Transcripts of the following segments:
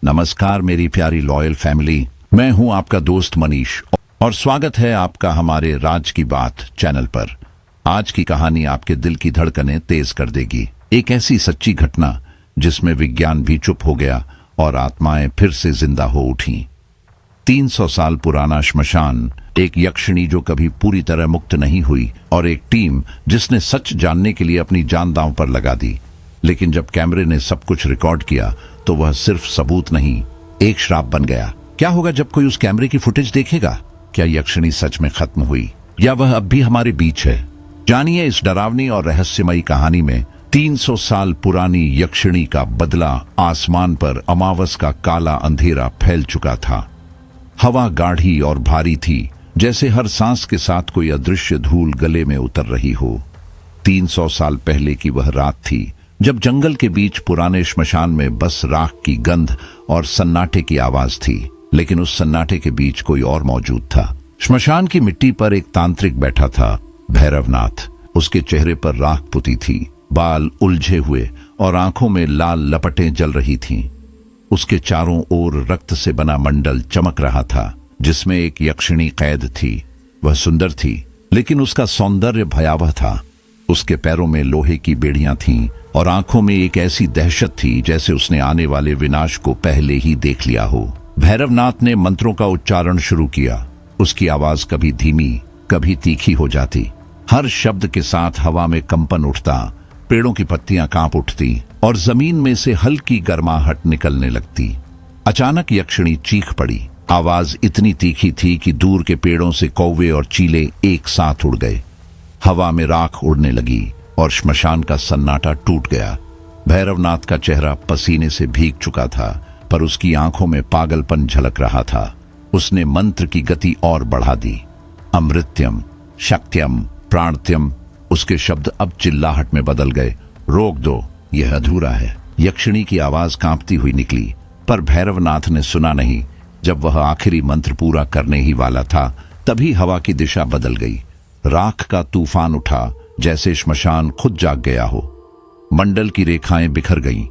नमस्कार मेरी प्यारी लॉयल फैमिली, मैं हूं आपका दोस्त मनीष और स्वागत है आपका हमारे राज की बात चैनल पर। आज की कहानी आपके दिल की धड़कनें तेज कर देगी। एक ऐसी सच्ची घटना जिसमें विज्ञान भी चुप हो गया और आत्माएं फिर से जिंदा हो उठी। 300 साल पुराना श्मशान, एक यक्षिणी जो कभी पूरी तरह मुक्त नहीं हुई और एक टीम जिसने सच जानने के लिए अपनी जान दांव पर लगा दी। लेकिन जब कैमरे ने सब कुछ रिकॉर्ड किया तो वह सिर्फ सबूत नहीं, एक श्राप बन गया। क्या होगा जब कोई उस कैमरे की फुटेज देखेगा? क्या यक्षिणी सच में खत्म हुई या वह अब भी हमारे बीच है? जानिए इस डरावनी और रहस्यमयी कहानी में 300 साल पुरानी यक्षिणी का बदला। आसमान पर अमावस का काला अंधेरा फैल चुका था। हवा गाढ़ी और भारी थी, जैसे हर सांस के साथ कोई अदृश्य धूल गले में उतर रही हो। 300 साल पहले की वह रात थी जब जंगल के बीच पुराने श्मशान में बस राख की गंध और सन्नाटे की आवाज थी। लेकिन उस सन्नाटे के बीच कोई और मौजूद था। श्मशान की मिट्टी पर एक तांत्रिक बैठा था, भैरवनाथ। उसके चेहरे पर राख पुती थी, बाल उलझे हुए और आंखों में लाल लपटें जल रही थीं। उसके चारों ओर रक्त से बना मंडल चमक रहा था, जिसमें एक यक्षिणी कैद थी। वह सुंदर थी, लेकिन उसका सौंदर्य भयावह था। उसके पैरों में लोहे की बेड़ियां थीं और आंखों में एक ऐसी दहशत थी जैसे उसने आने वाले विनाश को पहले ही देख लिया हो। भैरवनाथ ने मंत्रों का उच्चारण शुरू किया। उसकी आवाज कभी धीमी, कभी तीखी हो जाती। हर शब्द के साथ हवा में कंपन उठता, पेड़ों की पत्तियां कांप उठती और जमीन में से हल्की गर्माहट निकलने लगती। अचानक यक्षिणी चीख पड़ी। आवाज इतनी तीखी थी कि दूर के पेड़ों से कौवे और चीले एक साथ उड़ गए। हवा में राख उड़ने लगी और श्मशान का सन्नाटा टूट गया। भैरवनाथ का चेहरा पसीने से भीग चुका था, पर उसकी आंखों में पागलपन झलक रहा था। उसने मंत्र की गति और बढ़ा दी। अमृत्यम, शक्त्यम, प्राणत्यम। उसके शब्द अब चिल्लाहट में बदल गए। रोक दो, यह अधूरा है। यक्षिणी की आवाज कांपती हुई निकली, पर भैरवनाथ ने सुना नहीं। जब वह आखिरी मंत्र पूरा करने ही वाला था, तभी हवा की दिशा बदल गई। राख का तूफान उठा, जैसे श्मशान खुद जाग गया हो। मंडल की रेखाएं बिखर गईं,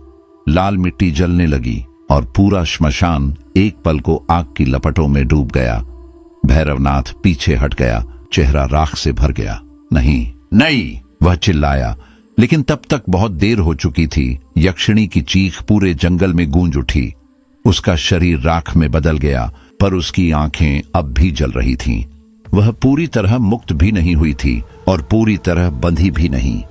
लाल मिट्टी जलने लगी और पूरा श्मशान एक पल को आग की लपटों में डूब गया। भैरवनाथ पीछे हट गया, चेहरा राख से भर गया। नहीं नहीं, वह चिल्लाया, लेकिन तब तक बहुत देर हो चुकी थी। यक्षिणी की चीख पूरे जंगल में गूंज उठी। उसका शरीर राख में बदल गया, पर उसकी आंखें अब भी जल रही थीं। वह पूरी तरह मुक्त भी नहीं हुई थी और पूरी तरह बंधी भी नहीं।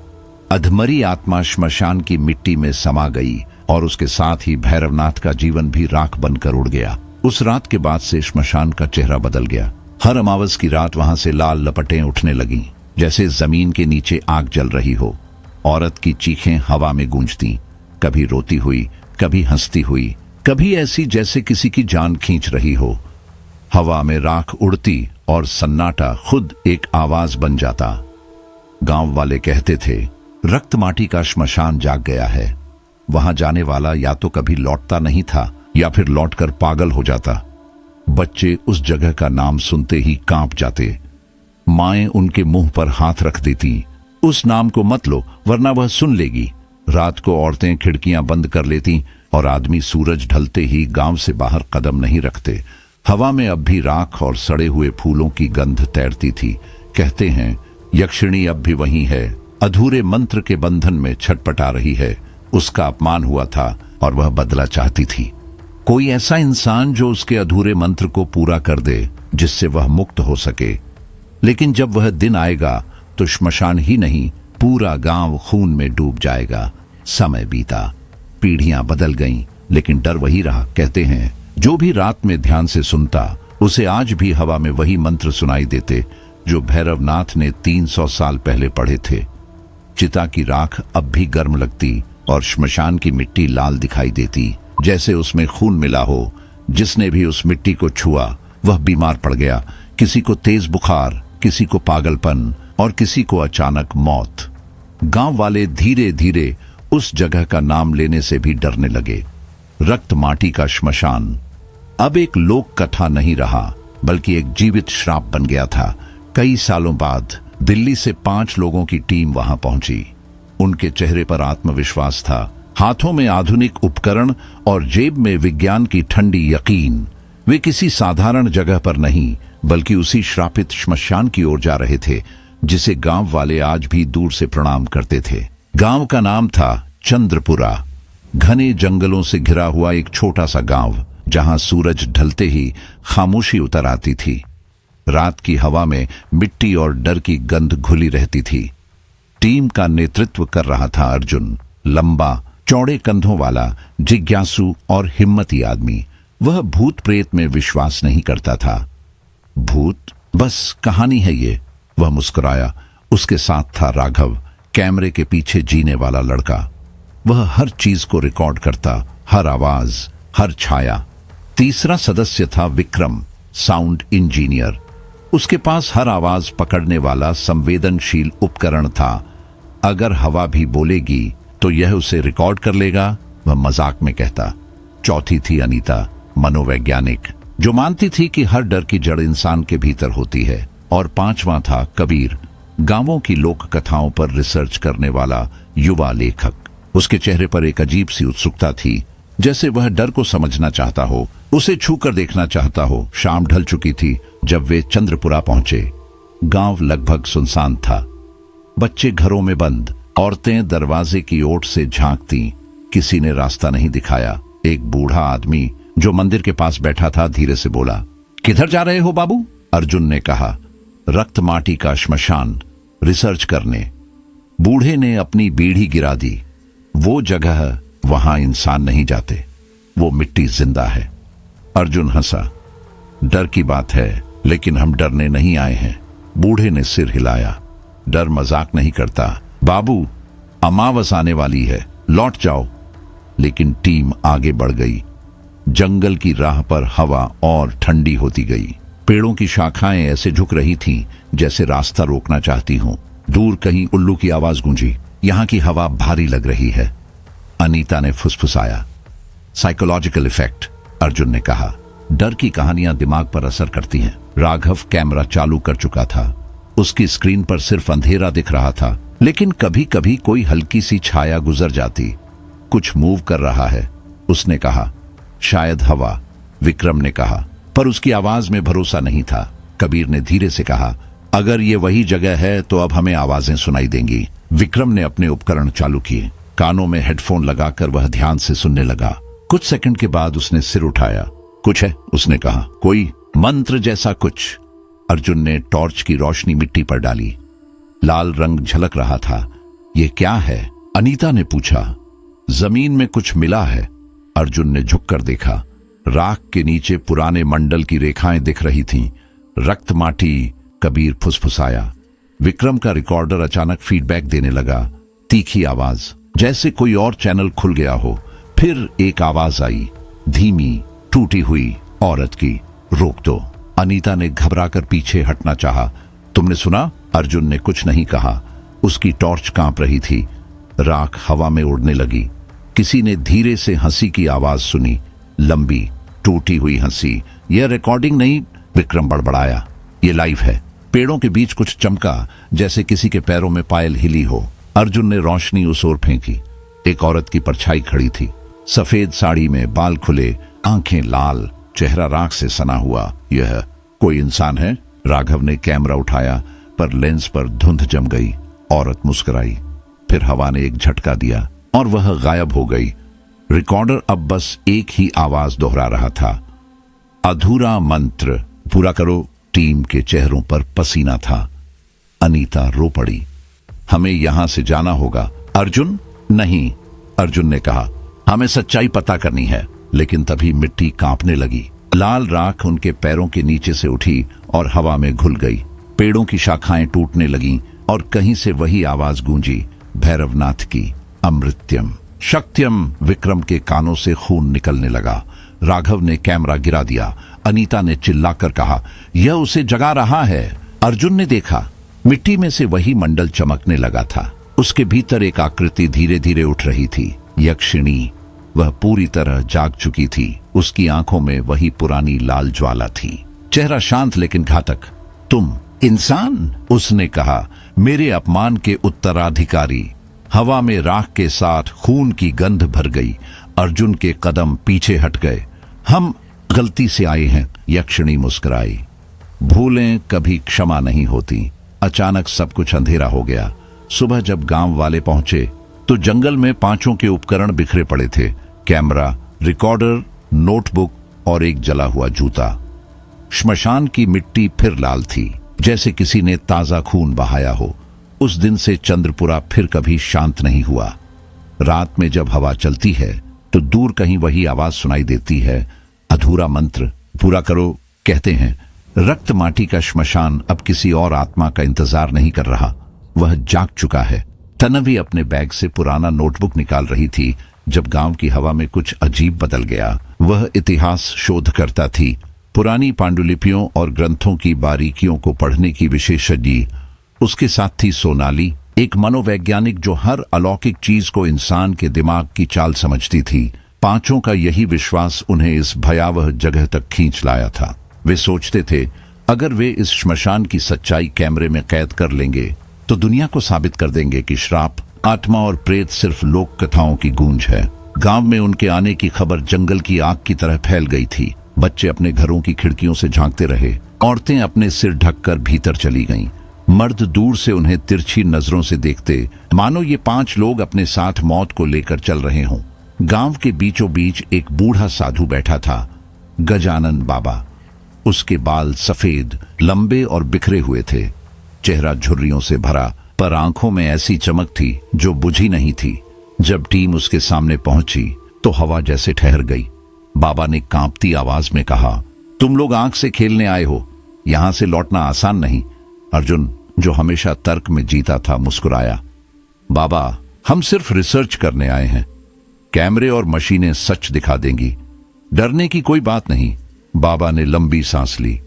अधमरी आत्मा श्मशान की मिट्टी में समा गई और उसके साथ ही भैरवनाथ का जीवन भी राख बनकर उड़ गया। उस रात के बाद से श्मशान का चेहरा बदल गया। हर अमावस की रात वहां से लाल लपटें उठने लगीं, जैसे जमीन के नीचे आग जल रही हो। औरत की चीखें हवा में गूंजती, कभी रोती हुई, कभी हंसती हुई, कभी ऐसी जैसे किसी की जान खींच रही हो। हवा में राख उड़ती और सन्नाटा खुद एक आवाज बन जाता। गांव वाले कहते थे, रक्त माटी का श्मशान जाग गया है। वहां जाने वाला या तो कभी लौटता नहीं था या फिर लौटकर पागल हो जाता। बच्चे उस जगह का नाम सुनते ही कांप जाते। माएं उनके मुंह पर हाथ रख देती, उस नाम को मत लो वरना वह सुन लेगी। रात को औरतें खिड़कियां बंद कर लेती और आदमी सूरज ढलते ही गांव से बाहर कदम नहीं रखते। हवा में अब भी राख और सड़े हुए फूलों की गंध तैरती थी। कहते हैं यक्षिणी अब भी वहीं है, अधूरे मंत्र के बंधन में छटपटा रही है। उसका अपमान हुआ था और वह बदला चाहती थी। कोई ऐसा इंसान जो उसके अधूरे मंत्र को पूरा कर दे, जिससे वह मुक्त हो सके। लेकिन जब वह दिन आएगा तो श्मशान ही नहीं, पूरा गांव खून में डूब जाएगा। समय बीता, पीढ़ियां बदल गईं, लेकिन डर वही रहा। कहते हैं जो भी रात में ध्यान से सुनता, उसे आज भी हवा में वही मंत्र सुनाई देते जो भैरवनाथ ने 300 साल पहले पढ़े थे। चिता की राख अब भी गर्म लगती और श्मशान की मिट्टी लाल दिखाई देती, जैसे उसमें खून मिला हो। जिसने भी उस मिट्टी को छुआ वह बीमार पड़ गया। किसी को तेज बुखार, किसी को पागलपन और किसी को अचानक मौत। गांव वाले धीरे धीरे उस जगह का नाम लेने से भी डरने लगे। रक्त माटी का श्मशान अब एक लोक कथा नहीं रहा, बल्कि एक जीवित श्राप बन गया था। कई सालों बाद दिल्ली से 5 लोगों की टीम वहां पहुंची। उनके चेहरे पर आत्मविश्वास था, हाथों में आधुनिक उपकरण और जेब में विज्ञान की ठंडी यकीन। वे किसी साधारण जगह पर नहीं बल्कि उसी श्रापित श्मशान की ओर जा रहे थे जिसे गांव वाले आज भी दूर से प्रणाम करते थे। गांव का नाम था चंद्रपुरा। घने जंगलों से घिरा हुआ एक छोटा सा गांव जहां सूरज ढलते ही खामोशी उतर आती थी। रात की हवा में मिट्टी और डर की गंध घुली रहती थी। टीम का नेतृत्व कर रहा था अर्जुन, लंबा चौड़े कंधों वाला, जिज्ञासु और हिम्मती आदमी। वह भूत प्रेत में विश्वास नहीं करता था। भूत बस कहानी है ये, वह मुस्कुराया। उसके साथ था राघव, कैमरे के पीछे जीने वाला लड़का। वह हर चीज को रिकॉर्ड करता, हर आवाज, हर छाया। तीसरा सदस्य था विक्रम, साउंड इंजीनियर। उसके पास हर आवाज पकड़ने वाला संवेदनशील उपकरण था। अगर हवा भी बोलेगी तो यह उसे रिकॉर्ड कर लेगा, वह मजाक में कहता। चौथी थी अनीता, मनोवैज्ञानिक, जो मानती थी कि हर डर की जड़ इंसान के भीतर होती है। और पांचवां था कबीर, गांवों की लोक कथाओं पर रिसर्च करने वाला युवा लेखक। उसके चेहरे पर एक अजीब सी उत्सुकता थी, जैसे वह डर को समझना चाहता हो, उसे छूकर देखना चाहता हो। शाम ढल चुकी थी जब वे चंद्रपुरा पहुंचे। गांव लगभग सुनसान था। बच्चे घरों में बंद, औरतें दरवाजे की ओट से झांकती। किसी ने रास्ता नहीं दिखाया। एक बूढ़ा आदमी जो मंदिर के पास बैठा था धीरे से बोला, किधर जा रहे हो बाबू? अर्जुन ने कहा, रक्त माटी का श्मशान, रिसर्च करने। बूढ़े ने अपनी बीड़ी गिरा दी। वो जगह, वहां इंसान नहीं जाते, वो मिट्टी जिंदा है। अर्जुन हंसा। डर की बात है, लेकिन हम डरने नहीं आए हैं। बूढ़े ने सिर हिलाया। डर मजाक नहीं करता बाबू, अमावस आने वाली है, लौट जाओ। लेकिन टीम आगे बढ़ गई। जंगल की राह पर हवा और ठंडी होती गई। पेड़ों की शाखाएं ऐसे झुक रही थीं जैसे रास्ता रोकना चाहती हों। दूर कहीं उल्लू की आवाज गूंजी, यहां की हवा भारी लग रही है। अनीता ने फुसफुसाया। साइकोलॉजिकल इफेक्ट, अर्जुन ने कहा। डर की कहानियां दिमाग पर असर करती हैं। राघव कैमरा चालू कर चुका था। उसकी स्क्रीन पर सिर्फ अंधेरा दिख रहा था, लेकिन कभी कभी कोई हल्की सी छाया गुजर जाती। कुछ मूव कर रहा है, उसने कहा। शायद हवा, विक्रम ने कहा, पर उसकी आवाज में भरोसा नहीं था। कबीर ने धीरे से कहा, अगर ये वही जगह है तो अब हमें आवाजें सुनाई देंगी। विक्रम ने अपने उपकरण चालू किए। कानों में हेडफोन लगाकर वह ध्यान से सुनने लगा। कुछ सेकंड के बाद उसने सिर उठाया। कुछ है, उसने कहा, कोई मंत्र जैसा कुछ। अर्जुन ने टॉर्च की रोशनी मिट्टी पर डाली। लाल रंग झलक रहा था। ये क्या है? अनीता ने पूछा। जमीन में कुछ मिला है। अर्जुन ने झुककर देखा। राख के नीचे पुराने मंडल की रेखाएं दिख रही थीं। रक्त माटी, कबीर फुसफुसाया। विक्रम का रिकॉर्डर अचानक फीडबैक देने लगा। तीखी आवाज, जैसे कोई और चैनल खुल गया हो। फिर एक आवाज आई, धीमी, टूटी हुई, औरत की, रोक दो। अनीता ने घबराकर पीछे हटना चाहा। तुमने सुना? अर्जुन ने कुछ नहीं कहा। उसकी टॉर्च कांप रही थी। राख हवा में उड़ने लगी। किसी ने धीरे से हंसी की आवाज सुनी, लंबी, टूटी हुई हंसी। यह रिकॉर्डिंग नहीं, विक्रम बड़बड़ाया, ये लाइव है। पेड़ों के बीच कुछ चमका, जैसे किसी के पैरों में पायल हिली हो। अर्जुन ने रोशनी उस ओर फेंकी। एक औरत की परछाई खड़ी थी, सफेद साड़ी में, बाल खुले, आंखें लाल, चेहरा राख से सना हुआ। यह कोई इंसान है? राघव ने कैमरा उठाया, पर लेंस पर धुंध जम गई। औरत मुस्कुराई। फिर हवा ने एक झटका दिया और वह गायब हो गई। रिकॉर्डर अब बस एक ही आवाज दोहरा रहा था, अधूरा मंत्र, पूरा करो। टीम के चेहरों पर पसीना था। अनीता रो पड़ी। हमें यहां से जाना होगा। अर्जुन, नहीं, अर्जुन ने कहा, हमें सच्चाई पता करनी है। लेकिन तभी मिट्टी कांपने लगी। लाल राख उनके पैरों के नीचे से उठी और हवा में घुल गई। पेड़ों की शाखाएं टूटने लगीं और कहीं से वही आवाज गूंजी, भैरवनाथ की, अमृत्यम, शक्त्यम। विक्रम के कानों से खून निकलने लगा। राघव ने कैमरा गिरा दिया। अनीता ने चिल्लाकर कहा, यह उसे जगा रहा है। अर्जुन ने देखा, मिट्टी में से वही मंडल चमकने लगा था। उसके भीतर एक आकृति धीरे धीरे उठ रही थी, यक्षिणी। वह पूरी तरह जाग चुकी थी। उसकी आंखों में वही पुरानी लाल ज्वाला थी। चेहरा शांत लेकिन घातक। तुम इंसान? उसने कहा, मेरे अपमान के उत्तराधिकारी। हवा में राख के साथ खून की गंध भर गई। अर्जुन के कदम पीछे हट गए। हम गलती से आए हैं, यक्षिणी मुस्कुराई। भूलें कभी क्षमा नहीं होती। अचानक सब कुछ अंधेरा हो गया। सुबह जब गांव वाले पहुंचे तो जंगल में पांचों के उपकरण बिखरे पड़े थे। कैमरा, रिकॉर्डर, नोटबुक और एक जला हुआ जूता। श्मशान की मिट्टी फिर लाल थी, जैसे किसी ने ताजा खून बहाया हो। उस दिन से चंद्रपुरा फिर कभी शांत नहीं हुआ। रात में जब हवा चलती है तो दूर कहीं वही आवाज सुनाई देती है, अधूरा मंत्र पूरा करो। कहते हैं रक्त माटी का श्मशान अब किसी और आत्मा का इंतजार नहीं कर रहा, वह जाग चुका है। तन्वी अपने बैग से पुराना नोटबुक निकाल रही थी जब गांव की हवा में कुछ अजीब बदल गया। वह इतिहास शोध करता थी, पुरानी पांडुलिपियों और ग्रंथों की बारीकियों को पढ़ने की विशेषज्ञ। उसके साथ थी सोनाली, एक मनोवैज्ञानिक जो हर अलौकिक चीज को इंसान के दिमाग की चाल समझती थी। पांचों का यही विश्वास उन्हें इस भयावह जगह तक खींच लाया था। वे सोचते थे अगर वे इस श्मशान की सच्चाई कैमरे में कैद कर लेंगे तो दुनिया को साबित कर देंगे कि श्राप, आत्मा और प्रेत सिर्फ लोक कथाओं की गूंज है। गांव में उनके आने की खबर जंगल की आग की तरह फैल गई थी। बच्चे अपने घरों की खिड़कियों से झांकते रहे, औरतें अपने सिर ढककर भीतर चली गईं। मर्द दूर से उन्हें तिरछी नजरों से देखते, मानो ये पांच लोग अपने साथ मौत को लेकर चल रहे हों। गांव के बीचों बीच एक बूढ़ा साधु बैठा था, गजानन बाबा। उसके बाल सफेद, लंबे और बिखरे हुए थे। चेहरा झुर्रियों से भरा, पर आंखों में ऐसी चमक थी जो बुझी नहीं थी। जब टीम उसके सामने पहुंची तो हवा जैसे ठहर गई। बाबा ने कांपती आवाज में कहा, तुम लोग आंख से खेलने आए हो, यहां से लौटना आसान नहीं। अर्जुन, जो हमेशा तर्क में जीता था, मुस्कुराया। बाबा, हम सिर्फ रिसर्च करने आए हैं, कैमरे और मशीनें सच दिखा देंगी, डरने की कोई बात नहीं। बाबा ने लंबी सांस ली।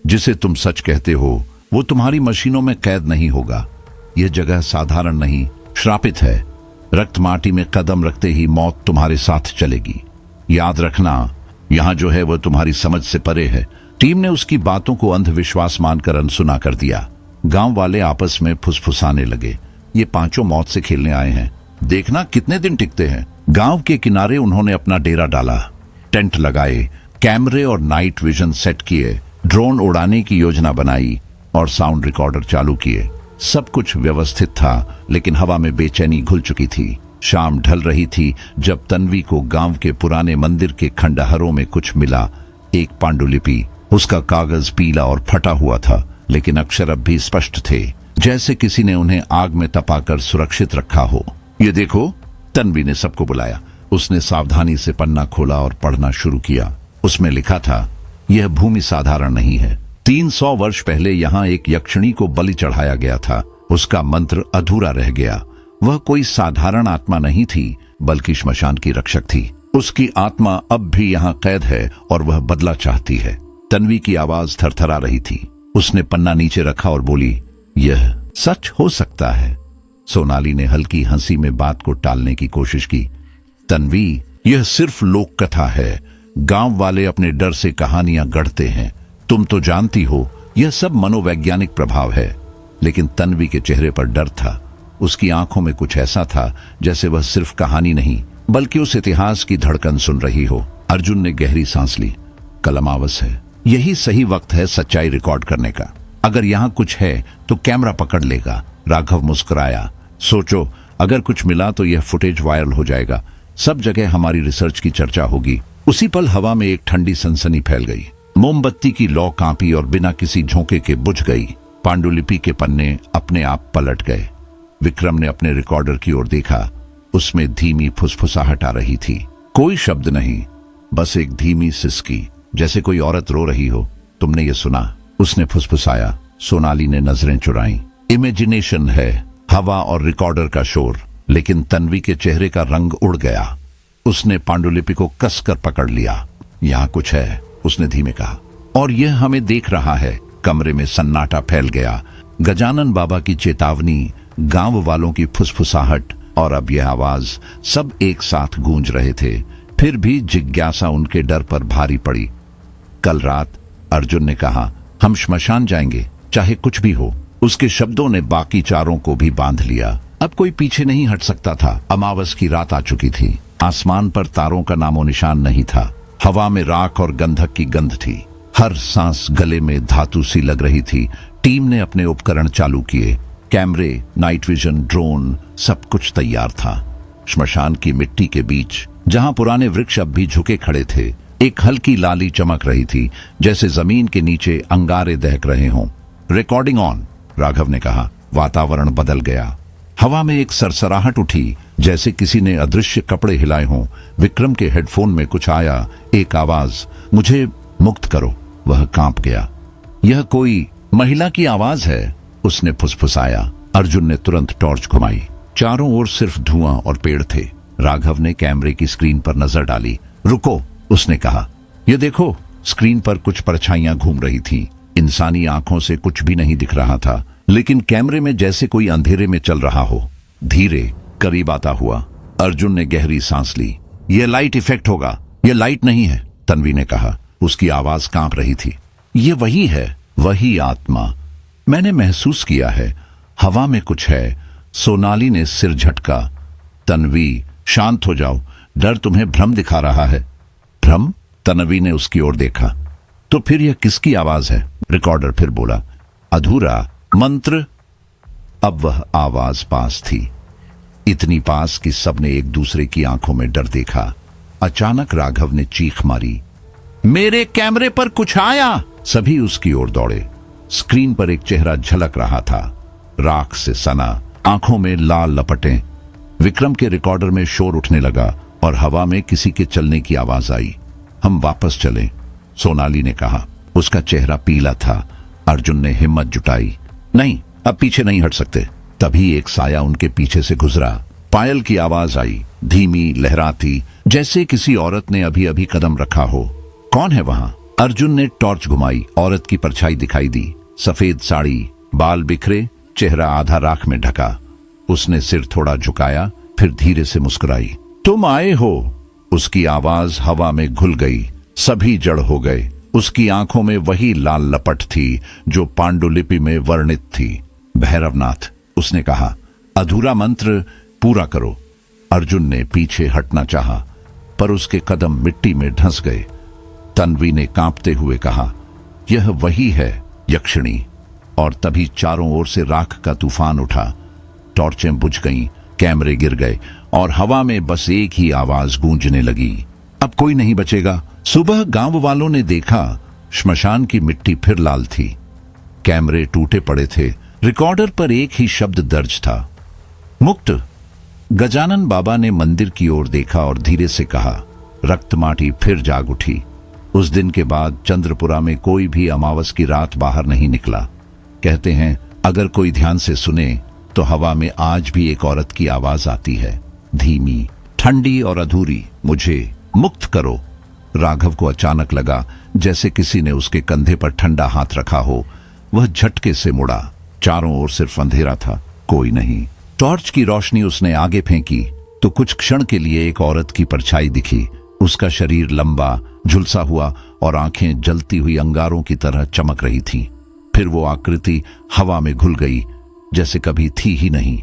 जिसे तुम सच कहते हो वो तुम्हारी मशीनों में कैद नहीं होगा। यह जगह साधारण नहीं, श्रापित है। रक्त माटी में कदम रखते ही मौत तुम्हारे साथ चलेगी। याद रखना, यहां जो है वह तुम्हारी समझ से परे है। टीम ने उसकी बातों को अंधविश्वास मानकर अनसुना कर दिया। गांव वाले आपस में फुसफुसाने लगे, ये पांचों मौत से खेलने आए हैं, देखना कितने दिन टिकते हैं। गांव के किनारे उन्होंने अपना डेरा डाला, टेंट लगाए, कैमरे और नाइट विजन सेट किए, ड्रोन उड़ाने की योजना बनाई और साउंड रिकॉर्डर चालू किए। सब कुछ व्यवस्थित था, लेकिन हवा में बेचैनी घुल चुकी थी। शाम ढल रही थी जब तन्वी को गांव के पुराने मंदिर के खंडहरों में कुछ मिला। एक पांडुलिपि, उसका कागज पीला और फटा हुआ था, लेकिन अक्षर अब भी स्पष्ट थे, जैसे किसी ने उन्हें आग में तपाकर सुरक्षित रखा हो। ये देखो, तन्वी ने सबको बुलाया। उसने सावधानी से पन्ना खोला और पढ़ना शुरू किया। उसमें लिखा था, यह भूमि साधारण नहीं है। 300 वर्ष पहले यहाँ एक यक्षिणी को बलि चढ़ाया गया था। उसका मंत्र अधूरा रह गया। वह कोई साधारण आत्मा नहीं थी, बल्कि श्मशान की रक्षक थी। उसकी आत्मा अब भी यहाँ कैद है और वह बदला चाहती है। तन्वी की आवाज थरथरा रही थी। उसने पन्ना नीचे रखा और बोली, यह सच हो सकता है। सोनाली ने हल्की हंसी में बात को टालने की कोशिश की। तन्वी, यह सिर्फ लोक कथा है। गांव वाले अपने डर से कहानियां गढ़ते हैं। तुम तो जानती हो, यह सब मनोवैज्ञानिक प्रभाव है। लेकिन तन्वी के चेहरे पर डर था। उसकी आंखों में कुछ ऐसा था जैसे वह सिर्फ कहानी नहीं, बल्कि उस इतिहास की धड़कन सुन रही हो। अर्जुन ने गहरी सांस ली। कल अमावस है, यही सही वक्त है सच्चाई रिकॉर्ड करने का। अगर यहाँ कुछ है तो कैमरा पकड़ लेगा। राघव मुस्कुराया। सोचो, अगर कुछ मिला तो यह फुटेज वायरल हो जाएगा, सब जगह हमारी रिसर्च की चर्चा होगी। उसी पल हवा में एक ठंडी सनसनी फैल गई। मोमबत्ती की लौ कांपी और बिना किसी झोंके के बुझ गई। पांडुलिपि के पन्ने अपने आप पलट गए। विक्रम ने अपने रिकॉर्डर की ओर देखा। उसमें धीमी फुसफुसाहट आ रही थी। कोई शब्द नहीं, बस एक धीमी सिसकी, जैसे कोई औरत रो रही हो। तुमने ये सुना? उसने फुसफुसाया। सोनाली ने नजरें चुराई। इमेजिनेशन है, हवा और रिकॉर्डर का शोर। लेकिन तन्वी के चेहरे का रंग उड़ गया। उसने पांडुलिपि को कसकर पकड़ लिया। यहाँ कुछ है, उसने धीमे कहा, और यह हमें देख रहा है। कमरे में सन्नाटा फैल गया। गजानन बाबा की चेतावनी, गांव वालों की फुसफुसाहट और अब यह आवाज, सब एक साथ गूंज रहे थे। फिर भी जिज्ञासा उनके डर पर भारी पड़ी। कल रात अर्जुन ने कहा, हम श्मशान जाएंगे, चाहे कुछ भी हो। उसके शब्दों ने बाकी चारों को भी बांध लिया। अब कोई पीछे नहीं हट सकता था। अमावस की रात आ चुकी थी। आसमान पर तारों का नामो निशान नहीं था। हवा में राख और गंधक की गंध थी। हर सांस गले में धातु सी लग रही थी। टीम ने अपने उपकरण चालू किए। कैमरे, नाइट विजन, ड्रोन, सब कुछ तैयार था। श्मशान की मिट्टी के बीच, जहां पुराने वृक्ष अब भी झुके खड़े थे, एक हल्की लाली चमक रही थी, जैसे जमीन के नीचे अंगारे दहक रहे हों। रिकॉर्डिंग ऑन, राघव ने कहा। वातावरण बदल गया। हवा में एक सरसराहट उठी, जैसे किसी ने अदृश्य कपड़े हिलाए हों। विक्रम के हेडफोन में कुछ आया, एक आवाज, मुझे मुक्त करो। वह कांप गया। यह कोई महिला की आवाज है, उसने फुसफुसाया। अर्जुन ने तुरंत टॉर्च घुमाई। चारों ओर सिर्फ धुआं और पेड़ थे। राघव ने कैमरे की स्क्रीन पर नजर डाली। रुको, उसने कहा। यह देखो, स्क्रीन पर कुछ परछाइयां घूम रही थीं। इंसानी आंखों से कुछ भी नहीं दिख रहा था, लेकिन कैमरे में जैसे कोई अंधेरे में चल रहा हो। धीरे करीब आता हुआ। अर्जुन ने गहरी सांस ली। यह लाइट इफेक्ट होगा, यह लाइट नहीं है, तन्वी ने कहा। उसकी आवाज कांप रही थी। ये वही है, वही आत्मा। मैंने महसूस किया है, हवा में कुछ है। सोनाली ने सिर झटका। तन्वी, शांत हो जाओ, डर तुम्हें भ्रम दिखा रहा है। भ्रम? तन्वी ने उसकी ओर देखा। तो फिर यह किसकी आवाज है? रिकॉर्डर फिर बोला। अधूरा मंत्र। अब वह आवाज पास थी, इतनी पास कि सबने एक दूसरे की आंखों में डर देखा। अचानक राघव ने चीख मारी, मेरे कैमरे पर कुछ आया! सभी उसकी ओर दौड़े। स्क्रीन पर एक चेहरा झलक रहा था, राख से सना, आंखों में लाल लपटें। विक्रम के रिकॉर्डर में शोर उठने लगा और हवा में किसी के चलने की आवाज आई। हम वापस चलें, सोनाली ने कहा। उसका चेहरा पीला था। अर्जुन ने हिम्मत जुटाई। नहीं, अब पीछे नहीं हट सकते। तभी एक साया उनके पीछे से गुजरा। पायल की आवाज आई, धीमी, लहराती, जैसे किसी औरत ने अभी अभी कदम रखा हो। कौन है वहां? अर्जुन ने टॉर्च घुमाई। औरत की परछाई दिखाई दी। सफेद साड़ी, बाल बिखरे, चेहरा आधा राख में ढका। उसने सिर थोड़ा झुकाया, फिर धीरे से मुस्कुराई। तुम आए हो? उसकी आवाज हवा में घुल गई। सभी जड़ हो गए। उसकी आंखों में वही लाल लपट थी जो पांडुलिपि में वर्णित थी। भैरवनाथ, उसने कहा। अधूरा मंत्र पूरा करो। अर्जुन ने पीछे हटना चाहा, पर उसके कदम मिट्टी में धंस गए। तन्वी ने कांपते हुए कहा, यह वही है, यक्षिणी। और तभी चारों ओर से राख का तूफान उठा। टॉर्चें बुझ गईं, कैमरे गिर गए और हवा में बस एक ही आवाज गूंजने लगी, अब कोई नहीं बचेगा। सुबह गांव वालों ने देखा, श्मशान की मिट्टी फिर लाल थी। कैमरे टूटे पड़े थे। रिकॉर्डर पर एक ही शब्द दर्ज था, मुक्त। गजानन बाबा ने मंदिर की ओर देखा और धीरे से कहा। रक्तमाटी फिर जाग उठी। उस दिन के बाद चंद्रपुरा में कोई भी अमावस की रात बाहर नहीं निकला। कहते हैं, अगर कोई ध्यान से सुने तो हवा में आज भी एक औरत की आवाज आती है, धीमी, ठंडी और अधूरी। मुझे मुक्त करो। राघव को अचानक लगा जैसे किसी ने उसके कंधे पर ठंडा हाथ रखा हो। वह झटके से मुड़ा। चारों ओर सिर्फ अंधेरा था, कोई नहीं। टॉर्च की रोशनी उसने आगे फेंकी तो कुछ क्षण के लिए एक औरत की परछाई दिखी। उसका शरीर लंबा, झुलसा हुआ और आंखें जलती हुई अंगारों की तरह चमक रही थीं। फिर वो आकृति हवा में घुल गई, जैसे कभी थी ही नहीं।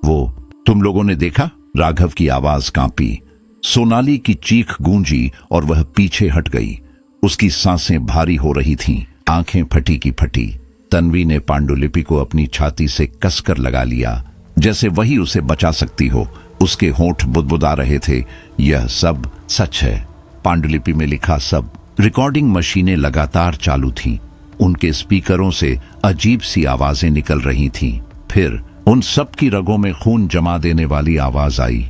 वो, तुम लोगों ने देखा? राघव की आवाज कांपी। सोनाली की चीख गूंजी और वह पीछे हट गई। उसकी सांसें भारी हो रही थीं, आंखें फटी की फटी। तन्वी ने पांडुलिपि को अपनी छाती से कसकर लगा लिया, जैसे वही उसे बचा सकती हो। उसके होंठ बुदबुदा रहे थे। यह सब सच है, पांडुलिपि में लिखा सब। रिकॉर्डिंग मशीनें लगातार चालू थीं। उनके स्पीकरों से अजीब सी आवाजें निकल रही थीं। फिर उन सब की रगों में खून जमा देने वाली आवाज आई,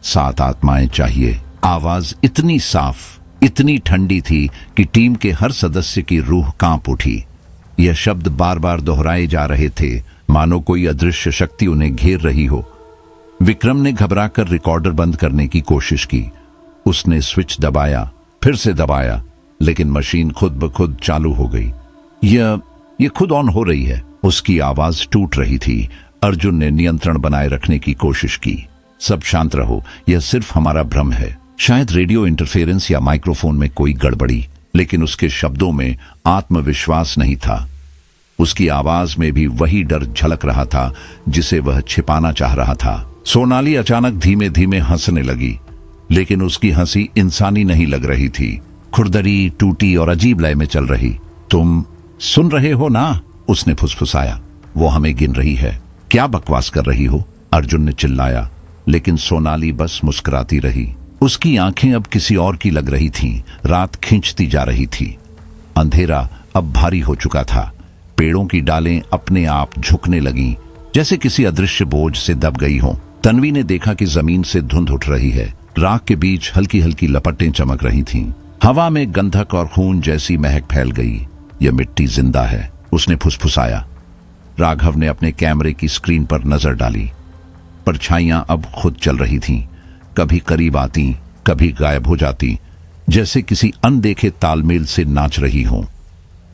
7 आत्माएं चाहिए। आवाज इतनी साफ, इतनी ठंडी थी कि टीम के हर सदस्य की रूह कांप उठी। यह शब्द बार बार दोहराए जा रहे थे, मानो कोई अदृश्य शक्ति उन्हें घेर रही हो। विक्रम ने घबराकर रिकॉर्डर बंद करने की कोशिश की। उसने स्विच दबाया, फिर से दबाया, लेकिन मशीन खुद ब खुद चालू हो गई। यह खुद ऑन हो रही है। उसकी आवाज टूट रही थी। अर्जुन ने नियंत्रण बनाए रखने की कोशिश की। सब शांत रहो, यह सिर्फ हमारा भ्रम है। शायद रेडियो इंटरफेरेंस या माइक्रोफोन में कोई गड़बड़ी, लेकिन उसके शब्दों में आत्मविश्वास नहीं था। उसकी आवाज में भी वही डर झलक रहा था जिसे वह छिपाना चाह रहा था। सोनाली अचानक धीमे धीमे हंसने लगी, लेकिन उसकी हंसी इंसानी नहीं लग रही थी। खुरदरी, टूटी और अजीब लय में चल रही। तुम सुन रहे हो ना? उसने फुसफुसाया। वो हमें गिन रही है। क्या बकवास कर रही हो? अर्जुन ने चिल्लाया, लेकिन सोनाली बस मुस्कुराती रही। उसकी आंखें अब किसी और की लग रही थीं। रात खींचती जा रही थी। अंधेरा अब भारी हो चुका था। पेड़ों की डालें अपने आप झुकने लगीं, जैसे किसी अदृश्य बोझ से दब गई हों। तन्वी ने देखा कि जमीन से धुंध उठ रही है। राख के बीच हल्की हल्की लपटें चमक रही थीं। हवा में गंधक और खून जैसी महक फैल गई। यह मिट्टी जिंदा है, उसने फुसफुसाया। राघव ने अपने कैमरे की स्क्रीन पर नजर डाली। परछाइयां अब खुद चल रही थीं, कभी करीब आती, कभी गायब हो जाती, जैसे किसी अनदेखे तालमेल से नाच रही हों।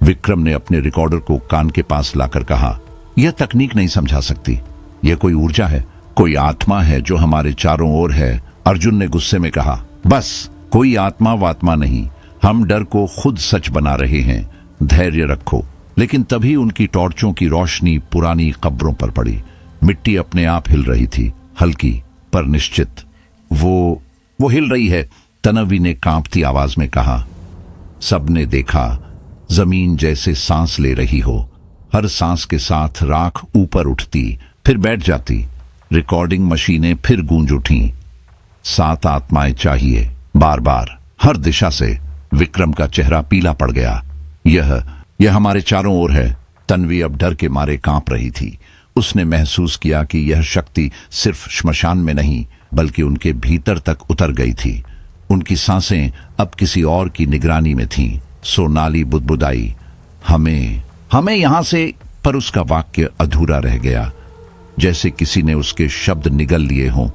विक्रम ने अपने रिकॉर्डर को कान के पास लाकर कहा, यह तकनीक नहीं समझा सकती। यह कोई ऊर्जा है, कोई आत्मा है जो हमारे चारों ओर है। अर्जुन ने गुस्से में कहा, बस, कोई आत्मा वात्मा नहीं, हम डर को खुद सच बना रहे हैं। धैर्य रखो। लेकिन तभी उनकी टॉर्चों की रोशनी पुरानी कब्रों पर पड़ी। मिट्टी अपने आप हिल रही थी, हल्की पर निश्चित। वो हिल रही है, तन्वी ने कांपती आवाज में कहा। सबने देखा, जमीन जैसे सांस ले रही हो। हर सांस के साथ राख ऊपर उठती, फिर बैठ जाती। रिकॉर्डिंग मशीनें फिर गूंज उठीं। 7 आत्माएं चाहिए, बार बार, हर दिशा से। विक्रम का चेहरा पीला पड़ गया। यह हमारे चारों ओर है। तन्वी अब डर के मारे कांप रही थी। उसने महसूस किया कि यह शक्ति सिर्फ श्मशान में नहीं, बल्कि उनके भीतर तक उतर गई थी। उनकी सांसें अब किसी और की निगरानी में थीं। सोनाली बुदबुदाई, हमें यहां से, पर उसका वाक्य अधूरा रह गया, जैसे किसी ने उसके शब्द निगल लिए हों।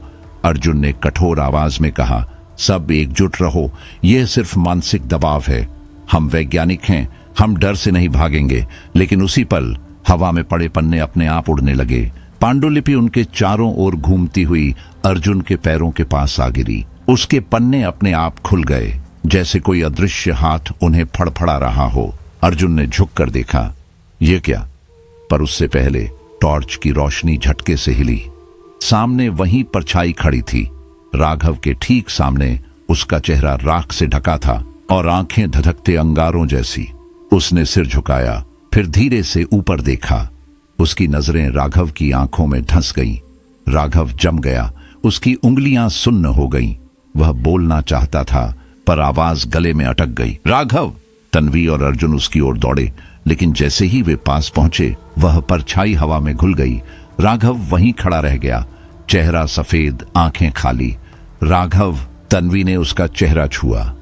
अर्जुन ने कठोर आवाज में कहा, सब एकजुट रहो, यह सिर्फ मानसिक दबाव है। हम वैज्ञानिक हैं, हम डर से नहीं भागेंगे। लेकिन उसी पल हवा में पड़े पन्ने अपने आप उड़ने लगे। पांडुलिपि उनके चारों ओर घूमती हुई अर्जुन के पैरों के पास आ गिरी। उसके पन्ने अपने आप खुल गए, जैसे कोई अदृश्य हाथ उन्हें फड़फड़ा रहा हो। अर्जुन ने झुककर देखा, यह क्या? पर उससे पहले टॉर्च की रोशनी झटके से हिली। सामने वही परछाई खड़ी थी, राघव के ठीक सामने। उसका चेहरा राख से ढका था और आंखें धधकते अंगारों जैसी। उसने सिर झुकाया, फिर धीरे से ऊपर देखा। उसकी नजरें राघव की आंखों में धंस गईं। राघव जम गया, उसकी उंगलियां सुन्न हो गईं। वह बोलना चाहता था, पर आवाज गले में अटक गई। राघव! तन्वी और अर्जुन उसकी ओर दौड़े, लेकिन जैसे ही वे पास पहुंचे, वह परछाई हवा में घुल गई। राघव वहीं खड़ा रह गया, चेहरा सफेद, आंखें खाली। राघव! तन्वी ने उसका चेहरा छुआ।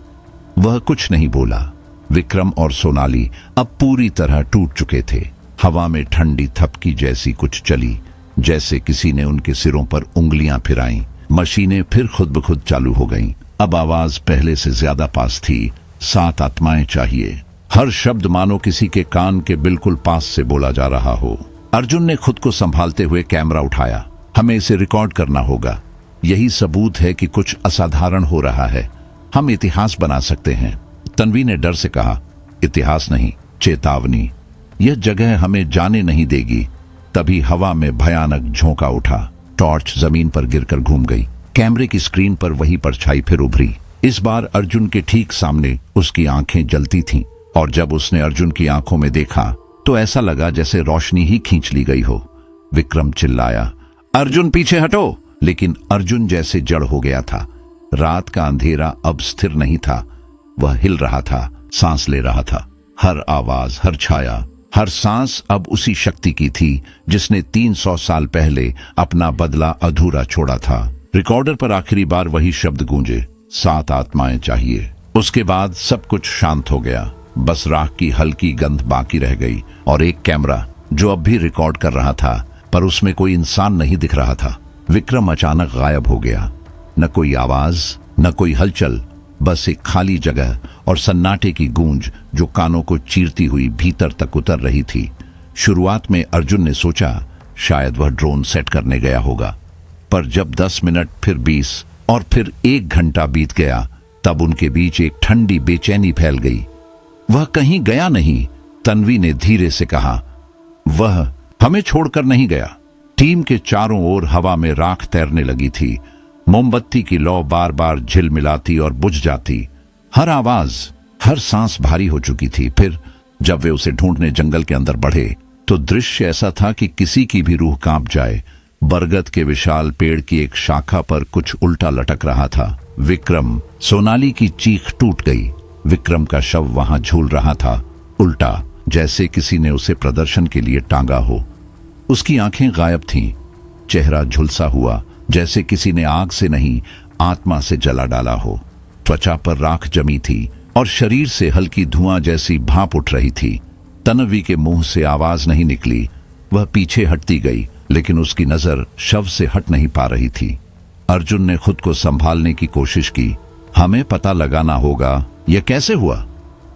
वह कुछ नहीं बोला। विक्रम और सोनाली अब पूरी तरह टूट चुके थे। हवा में ठंडी थपकी जैसी कुछ चली, जैसे किसी ने उनके सिरों पर उंगलियां फिराईं। मशीनें फिर खुद ब खुद चालू हो गईं। अब आवाज पहले से ज्यादा पास थी। 7 आत्माएं चाहिए। हर शब्द मानो किसी के कान के बिल्कुल पास से बोला जा रहा हो। अर्जुन ने खुद को संभालते हुए कैमरा उठाया। हमें इसे रिकॉर्ड करना होगा। यही सबूत है कि कुछ असाधारण हो रहा है। हम इतिहास बना सकते हैं। तन्वी ने डर से कहा, इतिहास नहीं, चेतावनी। यह जगह हमें जाने नहीं देगी। तभी हवा में भयानक झोंका उठा। टॉर्च जमीन पर गिरकर घूम गई। कैमरे की स्क्रीन पर वही परछाई फिर उभरी। इस बार अर्जुन के ठीक सामने। उसकी आंखें जलती थीं, और जब उसने अर्जुन की आंखों में देखा तो ऐसा लगा जैसे रोशनी ही खींच ली गई हो। विक्रम चिल्लाया, अर्जुन पीछे हटो! लेकिन अर्जुन जैसे जड़ हो गया था। रात का अंधेरा अब स्थिर नहीं था। वह हिल रहा था, सांस ले रहा था। हर आवाज, हर छाया, हर सांस अब उसी शक्ति की थी जिसने 300 साल पहले अपना बदला अधूरा छोड़ा था। रिकॉर्डर पर आखिरी बार वही शब्द गूंजे, 7 आत्माएं चाहिए। उसके बाद सब कुछ शांत हो गया। बस राख की हल्की गंध बाकी रह गई, और एक कैमरा जो अब भी रिकॉर्ड कर रहा था, पर उसमें कोई इंसान नहीं दिख रहा था। विक्रम अचानक गायब हो गया। न कोई आवाज, न कोई हलचल, बस एक खाली जगह और सन्नाटे की गूंज जो कानों को चीरती हुई भीतर तक उतर रही थी। शुरुआत में अर्जुन ने सोचा शायद वह ड्रोन सेट करने गया होगा, पर जब 10 मिनट, फिर 20 और फिर 1 घंटा बीत गया, तब उनके बीच एक ठंडी बेचैनी फैल गई। वह कहीं गया नहीं। तन्वी ने धीरे से कहा, वह हमें छोड़कर नहीं गया। टीम के चारों ओर हवा में राख तैरने लगी थी। मोमबत्ती की लौ बार बार झिलमिलाती और बुझ जाती। हर आवाज, हर सांस भारी हो चुकी थी। फिर जब वे उसे ढूंढने जंगल के अंदर बढ़े तो दृश्य ऐसा था कि किसी की भी रूह कांप जाए। बरगद के विशाल पेड़ की एक शाखा पर कुछ उल्टा लटक रहा था। विक्रम। सोनाली की चीख टूट गई। विक्रम का शव वहां झूल रहा था, उल्टा, जैसे किसी ने उसे प्रदर्शन के लिए टांगा हो। उसकी आंखें गायब थीं, चेहरा झुलसा हुआ, जैसे किसी ने आग से नहीं, आत्मा से जला डाला हो। त्वचा पर राख जमी थी और शरीर से हल्की धुआं जैसी भाप उठ रही थी। तन्वी के मुंह से आवाज नहीं निकली। वह पीछे हटती गई, लेकिन उसकी नजर शव से हट नहीं पा रही थी। अर्जुन ने खुद को संभालने की कोशिश की। हमें पता लगाना होगा यह कैसे हुआ।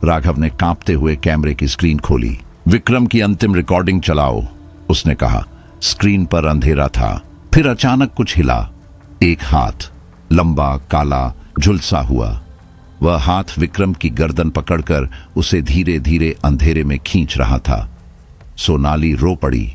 राघव ने कांपते हुए कैमरे की स्क्रीन खोली। विक्रम की अंतिम रिकॉर्डिंग चलाओ, उसने कहा। स्क्रीन पर अंधेरा था। फिर अचानक कुछ हिला। एक हाथ, लंबा, काला, झुलसा हुआ। वह हाथ विक्रम की गर्दन पकड़कर उसे धीरे धीरे अंधेरे में खींच रहा था। सोनाली रो पड़ी।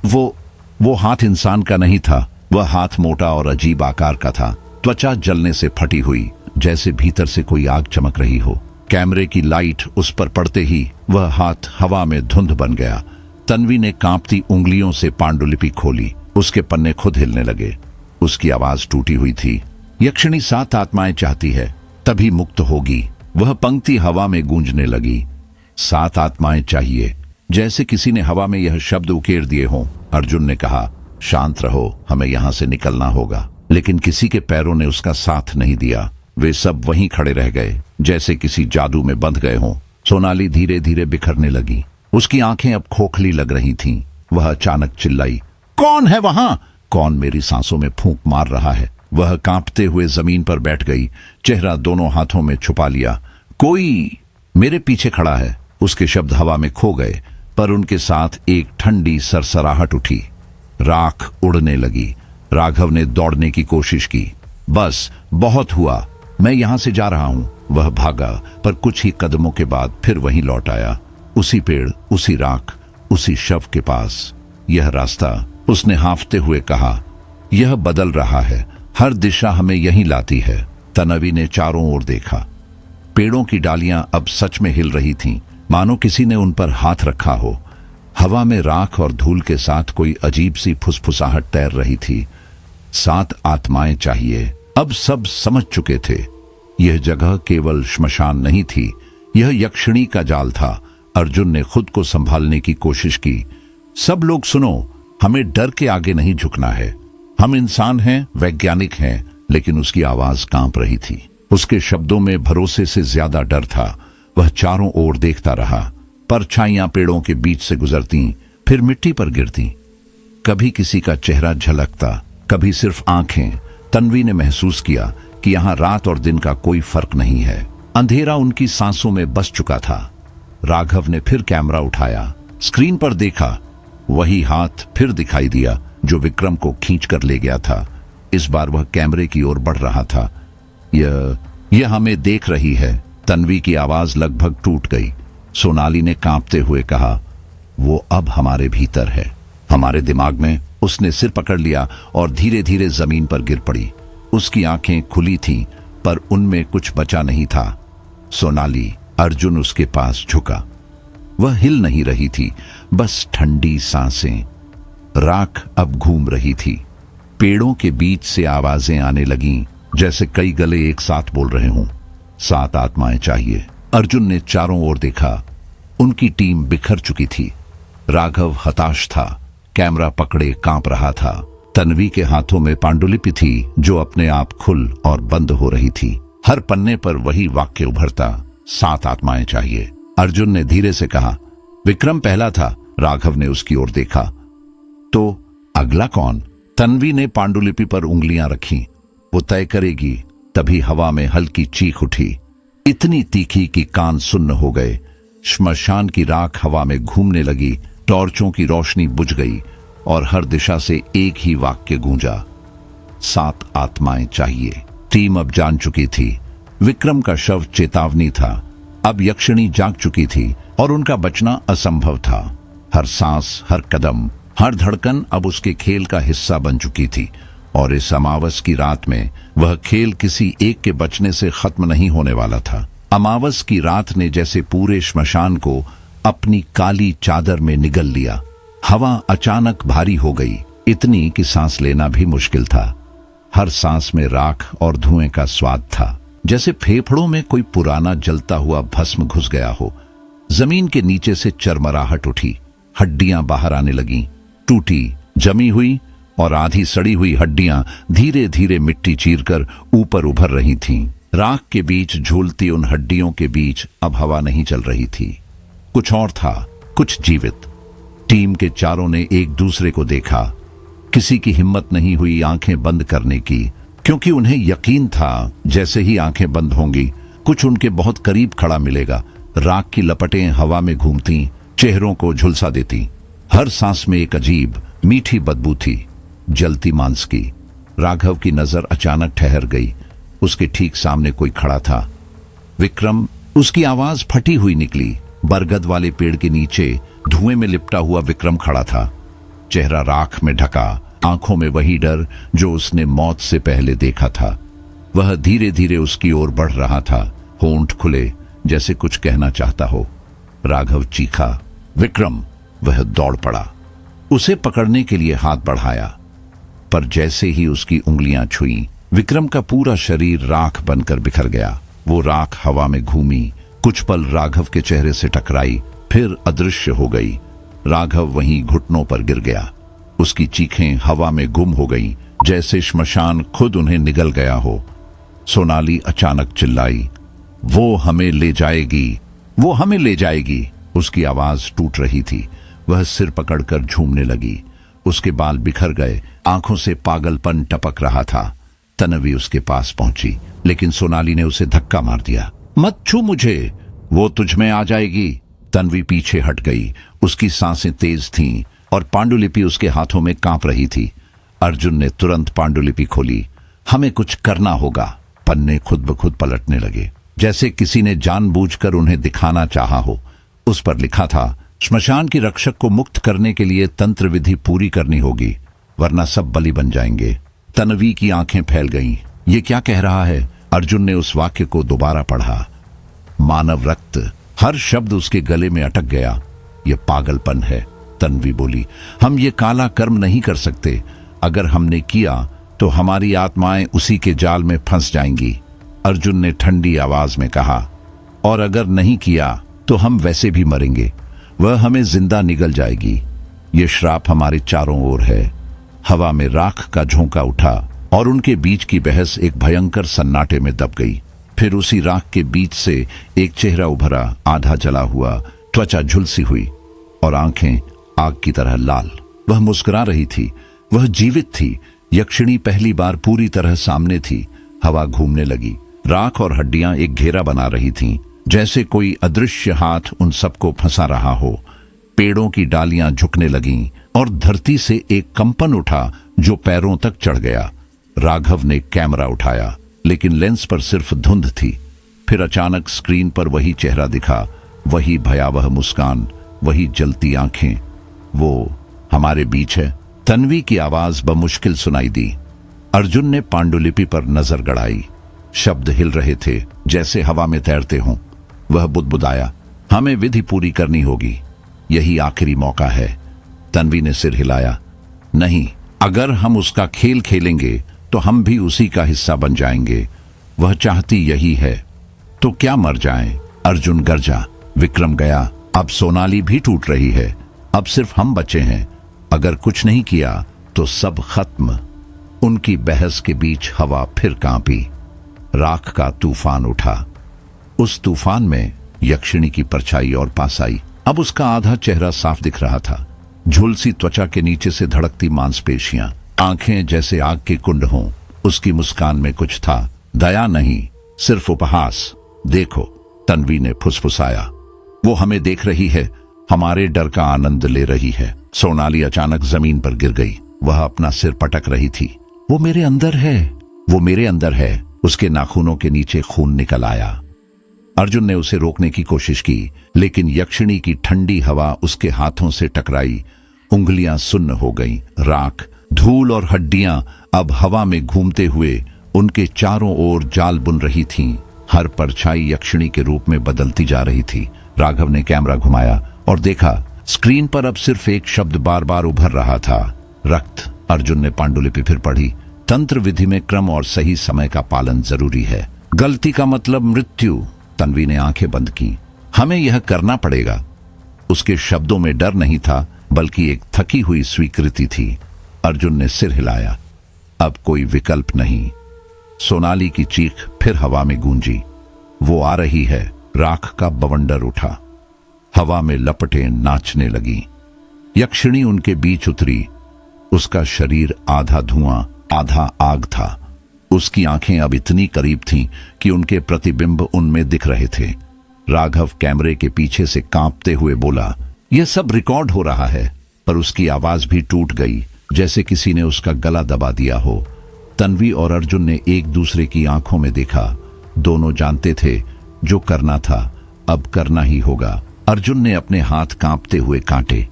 वो हाथ इंसान का नहीं था। वह हाथ मोटा और अजीब आकार का था। त्वचा जलने से फटी हुई, जैसे भीतर से कोई आग चमक रही हो। कैमरे की लाइट उस पर पड़ते ही वह हाथ हवा में धुंध बन गया। तन्वी ने कांपती उंगलियों से पांडुलिपि खोली। उसके पन्ने खुद हिलने लगे। उसकी आवाज टूटी हुई थी। यक्षिणी 7 आत्माएं चाहती है, तभी मुक्त होगी। वह पंक्ति हवा में गूंजने लगी। 7 आत्माएं चाहिए, जैसे किसी ने हवा में यह शब्द उकेर दिए हों। अर्जुन ने कहा, शांत रहो, हमें यहां से निकलना होगा। लेकिन किसी के पैरों ने उसका साथ नहीं दिया। वे सब वहीं खड़े रह गए, जैसे किसी जादू में बंध गए हों। सोनाली धीरे धीरे बिखरने लगी। उसकी आंखें अब खोखली लग रही थीं। वह अचानक चिल्लाई, कौन है वहां? कौन मेरी सांसों में फूंक मार रहा है? वह कांपते हुए जमीन पर बैठ गई, चेहरा दोनों हाथों में छुपा लिया। कोई मेरे पीछे खड़ा है। उसके शब्द हवा में खो गए, पर उनके साथ एक ठंडी सरसराहट उठी। राख उड़ने लगी। राघव ने दौड़ने की कोशिश की। बस, बहुत हुआ, मैं यहां से जा रहा हूं। वह भागा, पर कुछ ही कदमों के बाद फिर वहीं लौट आया। उसी पेड़, उसी राख, उसी शव के पास। यह रास्ता, उसने हांफते हुए कहा, यह बदल रहा है। हर दिशा हमें यहीं लाती है। तन्वी ने चारों ओर देखा। पेड़ों की डालियां अब सच में हिल रही थीं, मानो किसी ने उन पर हाथ रखा हो। हवा में राख और धूल के साथ कोई अजीब सी फुसफुसाहट तैर रही थी। 7 आत्माएं चाहिए। अब सब समझ चुके थे, यह जगह केवल श्मशान नहीं थी, यह यक्षिणी का जाल था। अर्जुन ने खुद को संभालने की कोशिश की। सब लोग सुनो, हमें डर के आगे नहीं झुकना है। हम इंसान हैं, वैज्ञानिक हैं, लेकिन उसकी आवाज कांप रही थी। उसके शब्दों में भरोसे से ज्यादा डर था। वह चारों ओर देखता रहा। परछाइयां पेड़ों के बीच से गुजरती, फिर मिट्टी पर गिरती। कभी किसी का चेहरा झलकता, कभी सिर्फ आंखें। तन्वी ने महसूस किया कि यहां रात और दिन का कोई फर्क नहीं है। अंधेरा उनकी सांसों में बस चुका था। राघव ने फिर कैमरा उठाया। स्क्रीन पर देखा, वही हाथ फिर दिखाई दिया जो विक्रम को खींच कर ले गया था। इस बार वह कैमरे की ओर बढ़ रहा था। यह हमें देख रही है। तन्वी की आवाज लगभग टूट गई। सोनाली ने कांपते हुए कहा, वो अब हमारे भीतर है, हमारे दिमाग में। उसने सिर पकड़ लिया और धीरे धीरे जमीन पर गिर पड़ी। उसकी आंखें खुली थीं, पर उनमें कुछ बचा नहीं था। सोनाली। अर्जुन उसके पास झुका। वह हिल नहीं रही थी, बस ठंडी सांसें। राख अब घूम रही थी। पेड़ों के बीच से आवाजें आने लगीं, जैसे कई गले एक साथ बोल रहे हों। 7 आत्माएं चाहिए। अर्जुन ने चारों ओर देखा। उनकी टीम बिखर चुकी थी। राघव हताश था, कैमरा पकड़े कांप रहा था। तन्वी के हाथों में पांडुलिपि थी, जो अपने आप खुल और बंद हो रही थी। हर पन्ने पर वही वाक्य उभरता, 7 आत्माएं चाहिए। अर्जुन ने धीरे से कहा, विक्रम पहला था। राघव ने उसकी ओर देखा। तो अगला कौन? तन्वी ने पांडुलिपि पर उंगलियां रखीं। वो तय करेगी। तभी हवा में हल्की चीख उठी, इतनी तीखी कि कान सुन्न हो गए। श्मशान की राख हवा में घूमने लगी। टॉर्चों की रोशनी बुझ गई और हर दिशा से एक ही वाक्य गूंजा, 7 आत्माएं चाहिए। टीम अब जान चुकी थी, विक्रम का शव चेतावनी था। अब यक्षिणी जाग चुकी थी और उनका बचना असंभव था। हर सांस, हर कदम, हर धड़कन अब उसके खेल का हिस्सा बन चुकी थी। और इस अमावस की रात में वह खेल किसी एक के बचने से खत्म नहीं होने वाला था। अमावस की रात ने जैसे पूरे श्मशान को अपनी काली चादर में निगल लिया। हवा अचानक भारी हो गई, इतनी कि सांस लेना भी मुश्किल था। हर सांस में राख और धुएं का स्वाद था, जैसे फेफड़ों में कोई पुराना जलता हुआ भस्म घुस गया हो। जमीन के नीचे से चरमराहट उठी, हड्डियां बाहर आने लगीं। टूटी, जमी हुई और आधी सड़ी हुई हड्डियां धीरे धीरे मिट्टी चीरकर ऊपर उभर रही थीं। राख के बीच झूलती उन हड्डियों के बीच अब हवा नहीं चल रही थी, कुछ और था, कुछ जीवित। टीम के चारों ने एक दूसरे को देखा। किसी की हिम्मत नहीं हुई आंखें बंद करने की, क्योंकि उन्हें यकीन था जैसे ही आंखें बंद होंगी कुछ उनके बहुत करीब खड़ा मिलेगा। राख की लपटें हवा में घूमती, चेहरों को झुलसा देती। हर सांस में एक अजीब मीठी बदबू थी, जलती मांस की। राघव की नजर अचानक ठहर गई। उसके ठीक सामने कोई खड़ा था, विक्रम। उसकी आवाज फटी हुई निकली। बरगद वाले पेड़ के नीचे धुएं में लिपटा हुआ विक्रम खड़ा था, चेहरा राख में ढका, आंखों में वही डर जो उसने मौत से पहले देखा था। वह धीरे धीरे उसकी ओर बढ़ रहा था, होंठ खुले जैसे कुछ कहना चाहता हो। राघव चीखा, विक्रम! वह दौड़ पड़ा, उसे पकड़ने के लिए हाथ बढ़ाया, पर जैसे ही उसकी उंगलियां छुई विक्रम का पूरा शरीर राख बनकर बिखर गया। वो राख हवा में घूमी, कुछ पल राघव के चेहरे से टकराई, फिर अदृश्य हो गई। राघव वहीं घुटनों पर गिर गया। उसकी चीखें हवा में गुम हो गईं, जैसे श्मशान खुद उन्हें निगल गया हो। सोनाली अचानक चिल्लाई, वो हमें ले जाएगी, वो हमें ले जाएगी। उसकी आवाज टूट रही थी। वह सिर पकड़कर झूमने लगी। उसके बाल बिखर गए, आंखों से पागलपन टपक रहा था। तन्वी उसके पास पहुंची, लेकिन सोनाली ने उसे धक्का मार दिया। मत छू मुझे, वो तुझ में आ जाएगी। तन्वी पीछे हट गई। उसकी सांसें तेज थीं और पांडुलिपि उसके हाथों में कांप रही थी। अर्जुन ने तुरंत पांडुलिपि खोली। हमें कुछ करना होगा। पन्ने खुद ब खुद पलटने लगे, जैसे किसी ने जानबूझकर उन्हें दिखाना चाहा हो। उस पर लिखा था, श्मशान की रक्षक को मुक्त करने के लिए तंत्र विधि पूरी करनी होगी, वरना सब बलि बन जाएंगे। तन्वी की आंखें फैल गईं। ये क्या कह रहा है? अर्जुन ने उस वाक्य को दोबारा पढ़ा। मानव रक्त, हर शब्द उसके गले में अटक गया। ये पागलपन है। तन्वी बोली, हम ये काला कर्म नहीं कर सकते। अगर हमने किया तो हमारी आत्माएं उसी के जाल में फंस जाएंगी। अर्जुन ने ठंडी आवाज में कहा, और अगर नहीं किया तो हम वैसे भी मरेंगे, वह हमें जिंदा निगल जाएगी। ये श्राप हमारे चारों ओर है। हवा में राख का झोंका उठा और उनके बीच की बहस एक भयंकर सन्नाटे में दब गई। फिर उसी राख के बीच से एक चेहरा उभरा, आधा जला हुआ, त्वचा झुलसी हुई और आंखें आग की तरह लाल। वह मुस्कुरा रही थी, वह जीवित थी। यक्षिणी पहली बार पूरी तरह सामने थी। हवा घूमने लगी, राख और हड्डियां एक घेरा बना रही थीं, जैसे कोई अदृश्य हाथ उन सबको फंसा रहा हो। पेड़ों की डालियां झुकने लगीं और धरती से एक कंपन उठा जो पैरों तक चढ़ गया। राघव ने कैमरा उठाया, लेकिन लेंस पर सिर्फ धुंध थी। फिर अचानक स्क्रीन पर वही चेहरा दिखा, वही भयावह मुस्कान, वही जलती आंखें। वो हमारे बीच है। तन्वी की आवाज बमुश्किल सुनाई दी। अर्जुन ने पांडुलिपि पर नजर गड़ाई। शब्द हिल रहे थे, जैसे हवा में तैरते हों। वह बुदबुदाया, हमें विधि पूरी करनी होगी, यही आखिरी मौका है। तन्वी ने सिर हिलाया, नहीं, अगर हम उसका खेल खेलेंगे तो हम भी उसी का हिस्सा बन जाएंगे। वह चाहती यही है, तो क्या मर जाएं? अर्जुन गरजा। विक्रम गया, अब सोनाली भी टूट रही है। अब सिर्फ हम बचे हैं। अगर कुछ नहीं किया तो सब खत्म। उनकी बहस के बीच हवा फिर कांपी। राख का तूफान उठा। उस तूफान में यक्षिणी की परछाई और पास आई। अब उसका आधा चेहरा साफ दिख रहा था, झुलसी त्वचा के नीचे से धड़कती मांसपेशियां, आंखें जैसे आग के कुंड हों। उसकी मुस्कान में कुछ था, दया नहीं, सिर्फ उपहास। देखो, तन्वी ने फुसफुसाया, वो हमें देख रही है, हमारे डर का आनंद ले रही है। सोनाली अचानक जमीन पर गिर गई। वह अपना सिर पटक रही थी। वो मेरे अंदर है, वो मेरे अंदर है। उसके नाखूनों के नीचे खून निकल आया। अर्जुन ने उसे रोकने की कोशिश की, लेकिन यक्षिणी की ठंडी हवा उसके हाथों से टकराई। उंगलियां सुन्न हो गईं। राख, धूल और हड्डियां अब हवा में घूमते हुए उनके चारों ओर जाल बुन रही थीं। हर परछाई यक्षिणी के रूप में बदलती जा रही थी। राघव ने कैमरा घुमाया और देखा, स्क्रीन पर अब सिर्फ एक शब्द बार बार उभर रहा था, रक्त। अर्जुन ने पांडुलिपि फिर पढ़ी। तंत्र विधि में क्रम और सही समय का पालन जरूरी है। गलती का मतलब मृत्यु। तन्वी ने आंखें बंद की। हमें यह करना पड़ेगा। उसके शब्दों में डर नहीं था, बल्कि एक थकी हुई स्वीकृति थी। अर्जुन ने सिर हिलाया। अब कोई विकल्प नहीं। सोनाली की चीख फिर हवा में गूंजी। वो आ रही है। राख का बवंडर उठा। हवा में लपटें नाचने लगी। यक्षिणी उनके बीच उतरी। उसका शरीर आधा धुआं आधा आग था। उसकी आंखें अब इतनी करीब थीं कि उनके प्रतिबिंब उनमें दिख रहे थे। राघव कैमरे के पीछे से कांपते हुए बोला, यह सब रिकॉर्ड हो रहा है। पर उसकी आवाज भी टूट गई, जैसे किसी ने उसका गला दबा दिया हो। तन्वी और अर्जुन ने एक दूसरे की आंखों में देखा। दोनों जानते थे जो करना था अब करना ही होगा। अर्जुन ने अपने हाथ कांपते हुए काटे।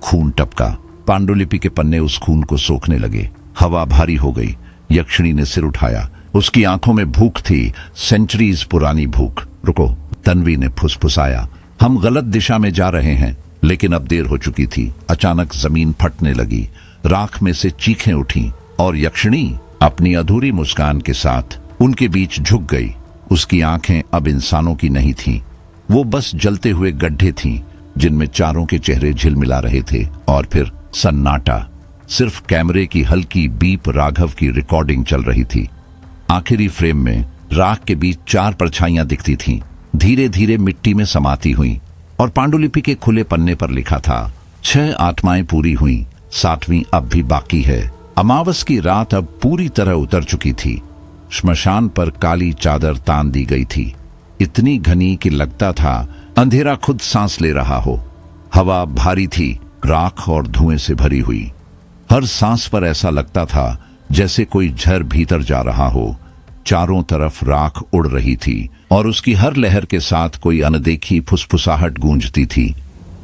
खून टपका। पांडुलिपि के पन्ने उस खून को सोखने लगे। हवा भारी हो गई। यक्षिणी ने सिर उठाया। उसकी आंखों में भूख थी, सेंचुरीज पुरानी भूख। रुको, तन्वी ने फुसफुसाया। हम गलत दिशा में जा रहे हैं। लेकिन अब देर हो चुकी थी। अचानक जमीन फटने लगी। राख में से चीखें उठी और यक्षिणी अपनी अधूरी मुस्कान के साथ उनके बीच झुक गई। उसकी आंखें अब इंसानों की नहीं थीं। वो बस जलते हुए गड्ढे थीं, जिनमें चारों के चेहरे झिलमिला रहे थे। और फिर सन्नाटा। सिर्फ कैमरे की हल्की बीप राघव की रिकॉर्डिंग चल रही थी। आखिरी फ्रेम में राख के बीच 4 परछाइयां दिखती थीं, धीरे धीरे मिट्टी में समाती हुई। और पांडुलिपि के खुले पन्ने पर लिखा था, 6 आत्माएं पूरी हुई, 7वीं अब भी बाकी है। अमावस की रात अब पूरी तरह उतर चुकी थी। श्मशान पर काली चादर तान दी गई थी, इतनी घनी कि लगता था अंधेरा खुद सांस ले रहा हो। हवा भारी थी, राख और धुएं से भरी हुई। हर सांस पर ऐसा लगता था जैसे कोई झर भीतर जा रहा हो। चारों तरफ राख उड़ रही थी और उसकी हर लहर के साथ कोई अनदेखी फुसफुसाहट गूंजती थी।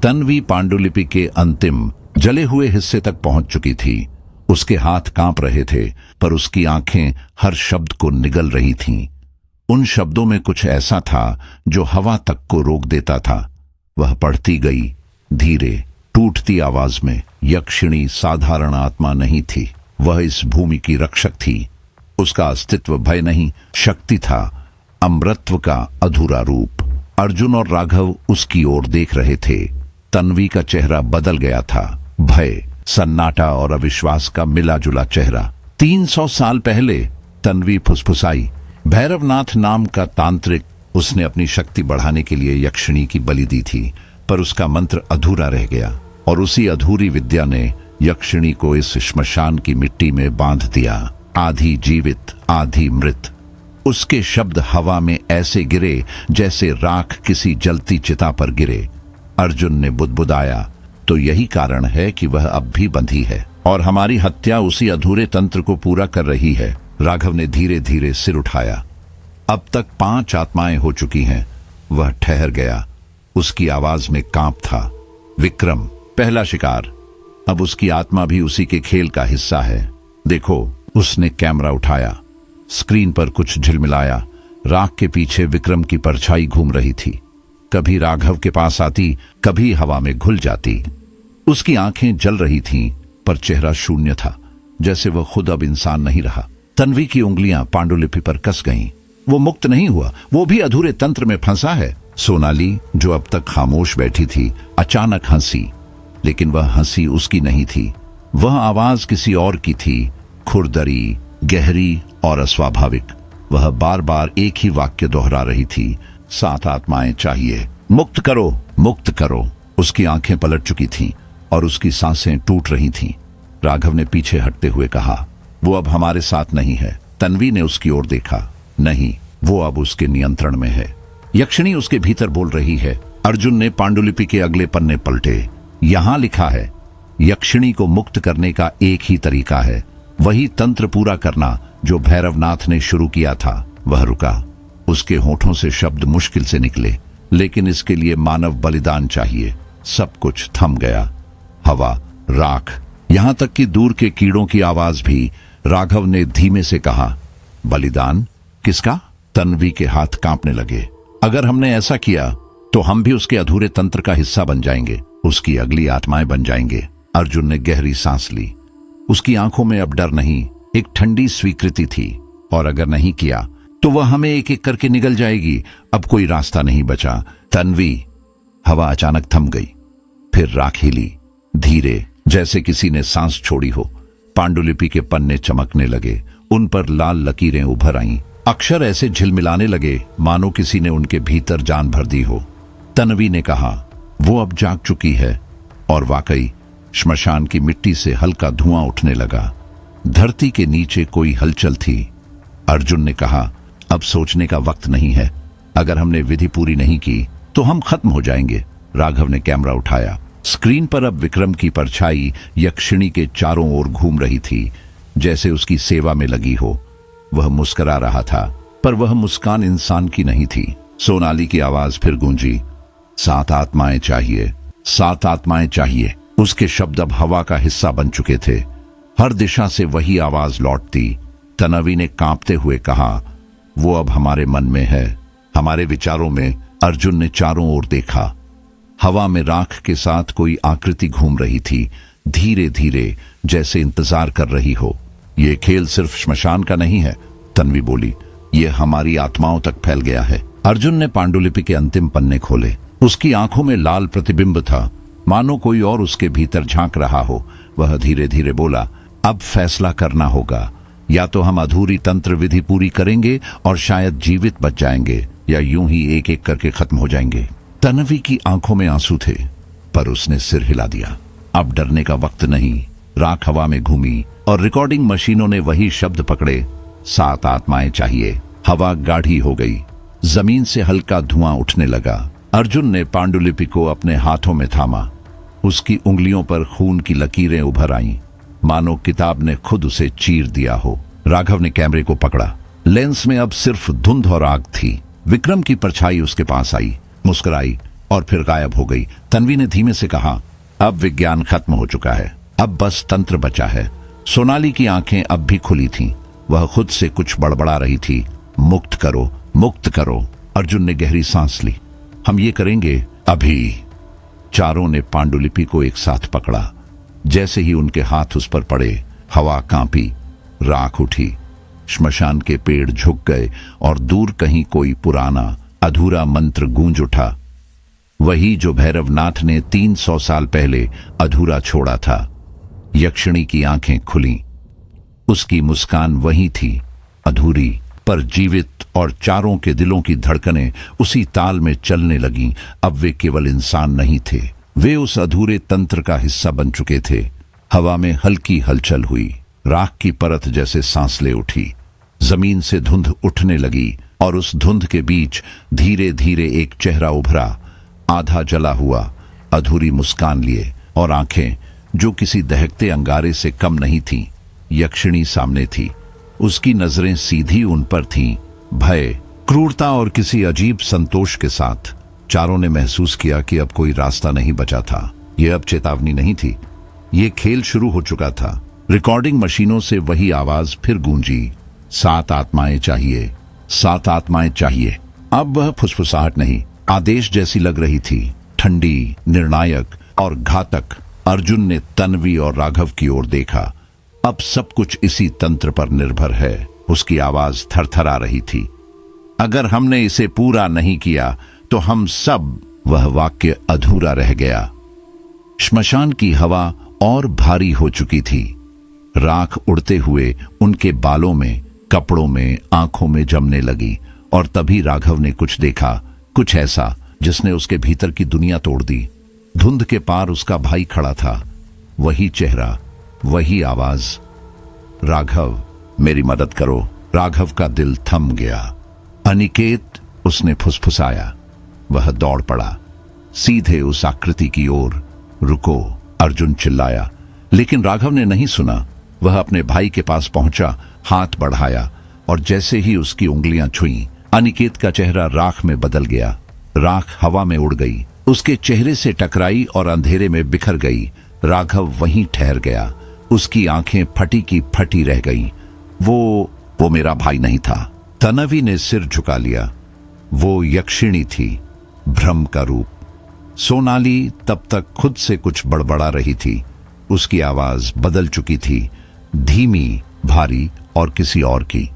तन्वी पांडुलिपि के अंतिम जले हुए हिस्से तक पहुंच चुकी थी। उसके हाथ कांप रहे थे, पर उसकी आंखें हर शब्द को निगल रही थीं। उन शब्दों में कुछ ऐसा था जो हवा तक को रोक देता था। वह पढ़ती गई, धीरे टूटती आवाज में। यक्षिणी साधारण आत्मा नहीं थी, वह इस भूमि की रक्षक थी। उसका अस्तित्व भय नहीं, शक्ति था, अमृतत्व का अधूरा रूप। अर्जुन और राघव उसकी ओर देख रहे थे। तन्वी का चेहरा बदल गया था। भय, सन्नाटा और अविश्वास का मिला जुला चेहरा। 300 साल पहले तन्वी फुसफुसाई, भैरवनाथ नाम का तांत्रिक। उसने अपनी शक्ति बढ़ाने के लिए यक्षिणी की बलि दी थी, पर उसका मंत्र अधूरा रह गया। और उसी अधूरी विद्या ने यक्षिणी को इस श्मशान की मिट्टी में बांध दिया, आधी जीवित आधी मृत। उसके शब्द हवा में ऐसे गिरे जैसे राख किसी जलती चिता पर गिरे। अर्जुन ने बुदबुदाया, तो यही कारण है कि वह अब भी बंधी है और हमारी हत्या उसी अधूरे तंत्र को पूरा कर रही है। राघव ने धीरे धीरे सिर उठाया। अब तक 5 आत्माएं हो चुकी हैं। वह ठहर गया। उसकी आवाज में कांप था। विक्रम, पहला शिकार। अब उसकी आत्मा भी उसी के खेल का हिस्सा है। देखो, उसने कैमरा उठाया। स्क्रीन पर कुछ झिलमिलाया। राख के पीछे विक्रम की परछाई घूम रही थी। कभी राघव के पास आती, कभी हवा में घुल जाती। उसकी आंखें जल रही थीं, पर चेहरा शून्य था, जैसे वह खुद अब इंसान नहीं रहा। तन्वी की उंगलियां पांडुलिपि पर कस गईं। वो मुक्त नहीं हुआ, वो भी अधूरे तंत्र में फंसा है। सोनाली, जो अब तक खामोश बैठी थी, अचानक हंसी। लेकिन वह हंसी उसकी नहीं थी। वह आवाज किसी और की थी, खुरदरी, गहरी और अस्वाभाविक। वह बार बार एक ही वाक्य दोहरा रही थी, 7 आत्माएं चाहिए, मुक्त करो, मुक्त करो। उसकी आंखें पलट चुकी थीं और उसकी सांसें टूट रही थीं। राघव ने पीछे हटते हुए कहा, वो अब हमारे साथ नहीं है। तन्वी ने उसकी ओर देखा। नहीं, वो अब उसके नियंत्रण में है। यक्षिणी उसके भीतर बोल रही है। अर्जुन ने पांडुलिपि के अगले पन्ने पलटे। यहां लिखा है, यक्षिणी को मुक्त करने का एक ही तरीका है, वही तंत्र पूरा करना जो भैरवनाथ ने शुरू किया था। वह रुका। उसके होठों से शब्द मुश्किल से निकले, लेकिन इसके लिए मानव बलिदान चाहिए। सब कुछ थम गया, हवा, राख, यहां तक कि दूर के कीड़ों की आवाज भी। राघव ने धीमे से कहा, बलिदान किसका? तन्वी के हाथ कांपने लगे। अगर हमने ऐसा किया तो हम भी उसके अधूरे तंत्र का हिस्सा बन जाएंगे, उसकी अगली आत्माएं बन जाएंगे। अर्जुन ने गहरी सांस ली। उसकी आंखों में अब डर नहीं, एक ठंडी स्वीकृति थी। और अगर नहीं किया तो वह हमें एक एक करके निगल जाएगी। अब कोई रास्ता नहीं बचा। तन्वी। हवा अचानक थम गई, फिर राख हिली, धीरे, जैसे किसी ने सांस छोड़ी हो। पांडुलिपि के पन्ने चमकने लगे, उन पर लाल लकीरें उभर आईं। अक्षर ऐसे झिलमिलाने लगे मानो किसी ने उनके भीतर जान भर दी हो। तन्वी ने कहा, वो अब जाग चुकी है। और वाकई श्मशान की मिट्टी से हल्का धुआं उठने लगा। धरती के नीचे कोई हलचल थी। अर्जुन ने कहा, अब सोचने का वक्त नहीं है। अगर हमने विधि पूरी नहीं की तो हम खत्म हो जाएंगे। राघव ने कैमरा उठाया। स्क्रीन पर अब विक्रम की परछाई यक्षिणी के चारों ओर घूम रही थी, जैसे उसकी सेवा में लगी हो। वह मुस्कुरा रहा था, पर वह मुस्कान इंसान की नहीं थी। सोनाली की आवाज फिर गूंजी, 7 आत्माएं चाहिए, 7 आत्माएं चाहिए। उसके शब्द अब हवा का हिस्सा बन चुके थे। हर दिशा से वही आवाज लौटती। तन्वी ने कांपते हुए कहा, वो अब हमारे मन में है, हमारे विचारों में। अर्जुन ने चारों ओर देखा। हवा में राख के साथ कोई आकृति घूम रही थी, धीरे धीरे, जैसे इंतजार कर रही हो। ये खेल सिर्फ श्मशान का नहीं है, तन्वी बोली, ये हमारी आत्माओं तक फैल गया है। अर्जुन ने पांडुलिपि के अंतिम पन्ने खोले। उसकी आंखों में लाल प्रतिबिंब था, मानो कोई और उसके भीतर झांक रहा हो। वह धीरे धीरे बोला, अब फैसला करना होगा। या तो हम अधूरी तंत्र विधि पूरी करेंगे और शायद जीवित बच जाएंगे, या यूं ही एक एक करके खत्म हो जाएंगे। तन्वी की आंखों में आंसू थे, पर उसने सिर हिला दिया। अब डरने का वक्त नहीं। राख हवा में घूमी और रिकॉर्डिंग मशीनों ने वही शब्द पकड़े, 7 आत्माएं चाहिए। हवा गाढ़ी हो गई, जमीन से हल्का धुआं उठने लगा। अर्जुन ने पांडुलिपि को अपने हाथों में थामा। उसकी उंगलियों पर खून की लकीरें उभर आईं, मानो किताब ने खुद उसे चीर दिया हो। राघव ने कैमरे को पकड़ा। लेंस में अब सिर्फ धुंध और आग थी। विक्रम की परछाई उसके पास आई, मुस्कुराई और फिर गायब हो गई। तन्वी ने धीमे से कहा, अब विज्ञान खत्म हो चुका है, अब बस तंत्र बचा है। सोनाली की आंखें अब भी खुली थीं। वह खुद से कुछ बड़बड़ा रही थी, मुक्त करो, मुक्त करो। अर्जुन ने गहरी सांस ली। हम ये करेंगे अभी। चारों ने पांडुलिपि को एक साथ पकड़ा। जैसे ही उनके हाथ उस पर पड़े, हवा कांपी, राख उठी, श्मशान के पेड़ झुक गए और दूर कहीं कोई पुराना अधूरा मंत्र गूंज उठा, वही जो भैरवनाथ ने 300 साल पहले अधूरा छोड़ा था। यक्षिणी की आंखें खुली। उसकी मुस्कान वही थी, अधूरी पर जीवित, और चारों के दिलों की धड़कनें उसी ताल में चलने लगीं। अब वे केवल इंसान नहीं थे, वे उस अधूरे तंत्र का हिस्सा बन चुके थे। हवा में हल्की हलचल हुई, राख की परत जैसे सांस ले उठी, जमीन से धुंध उठने लगी और उस धुंध के बीच धीरे धीरे एक चेहरा उभरा, आधा जला हुआ, अधूरी मुस्कान लिए, और आंखें जो किसी दहकते अंगारे से कम नहीं थीं। यक्षिणी सामने थी। उसकी नजरें सीधी उन पर थीं, भय, क्रूरता और किसी अजीब संतोष के साथ। चारों ने महसूस किया कि अब कोई रास्ता नहीं बचा था। यह अब चेतावनी नहीं थी, ये खेल शुरू हो चुका था। रिकॉर्डिंग मशीनों से वही आवाज फिर गूंजी, 7 आत्माएं चाहिए, 7 आत्माएं चाहिए। अब वह फुसफुसाहट नहीं, आदेश जैसी लग रही थी, ठंडी, निर्णायक और घातक। अर्जुन ने तन्वी और राघव की ओर देखा। अब सब कुछ इसी तंत्र पर निर्भर है। उसकी आवाज थरथरा रही थी, अगर हमने इसे पूरा नहीं किया तो हम सब। वह वाक्य अधूरा रह गया। श्मशान की हवा और भारी हो चुकी थी। राख उड़ते हुए उनके बालों में, कपड़ों में, आंखों में जमने लगी। और तभी राघव ने कुछ देखा, कुछ ऐसा जिसने उसके भीतर की दुनिया तोड़ दी। धुंध के पार उसका भाई खड़ा था, वही चेहरा, वही आवाज, राघव मेरी मदद करो। राघव का दिल थम गया। अनिकेत, उसने फुसफुसाया। वह दौड़ पड़ा, सीधे उस आकृति की ओर। रुको, अर्जुन चिल्लाया, लेकिन राघव ने नहीं सुना। वह अपने भाई के पास पहुंचा, हाथ बढ़ाया, और जैसे ही उसकी उंगलियां छुईं, अनिकेत का चेहरा राख में बदल गया। राख हवा में उड़ गई, उसके चेहरे से टकराई और अंधेरे में बिखर गई। राघव वहीं ठहर गया, उसकी आंखें फटी की फटी रह गईं। वो मेरा भाई नहीं था। तन्वी ने सिर झुका लिया। वो यक्षिणी थी, भ्रम का रूप। सोनाली तब तक खुद से कुछ बड़बड़ा रही थी। उसकी आवाज बदल चुकी थी, धीमी, भारी और किसी और की।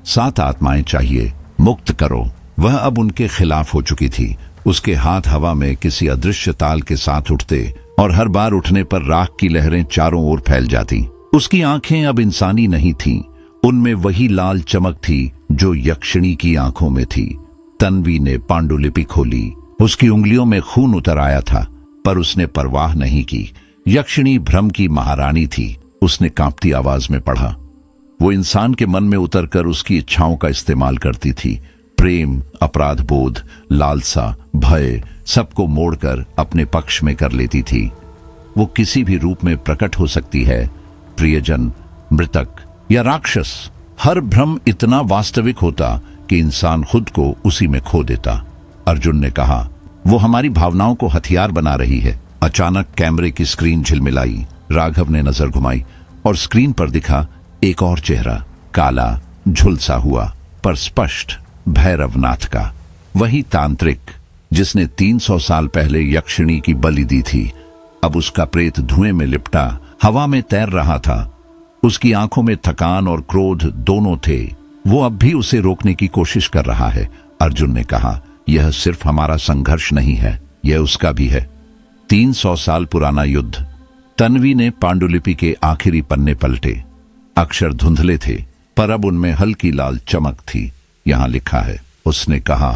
7 आत्माएं चाहिए, मुक्त करो। वह अब उनके खिलाफ हो चुकी थी। उसके हाथ हवा में किसी अदृश्य ताल के साथ उठते और हर बार उठने पर राख की लहरें चारों ओर फैल जाती। उसकी आंखें अब इंसानी नहीं थीं, उनमें वही लाल चमक थी जो यक्षिणी की आंखों में थी। तन्वी ने पांडुलिपि खोली। उसकी उंगलियों में खून उतर आया था, पर उसने परवाह नहीं की। यक्षिणी भ्रम की महारानी थी। उसने कांपती आवाज में पढ़ा। वो इंसान के मन में उतरकर उसकी इच्छाओं का इस्तेमाल करती थी। प्रेम, अपराध बोध, लालसा, भय, सबको मोड़कर अपने पक्ष में कर लेती थी। वो किसी भी रूप में प्रकट हो सकती है, प्रियजन, मृतक या राक्षस। हर भ्रम इतना वास्तविक होता कि इंसान खुद को उसी में खो देता। अर्जुन ने कहा, वो हमारी भावनाओं को हथियार बना रही है। अचानक कैमरे की स्क्रीन झिलमिलाई। राघव ने नजर घुमाई और स्क्रीन पर दिखा एक और चेहरा, काला, झुलसा हुआ पर स्पष्ट, भैरवनाथ का। वही तांत्रिक जिसने 300 साल पहले यक्षिणी की बलि दी थी। अब उसका प्रेत धुएं में लिपटा हवा में तैर रहा था। उसकी आंखों में थकान और क्रोध दोनों थे। वो अब भी उसे रोकने की कोशिश कर रहा है। अर्जुन ने कहा, यह सिर्फ हमारा संघर्ष नहीं है, यह उसका भी है। 300 साल पुराना युद्ध। तन्वी ने पांडुलिपि के आखिरी पन्ने पलटे। अक्षर धुंधले थे, पर अब उनमें हल्की लाल चमक थी। यहां लिखा है, उसने कहा,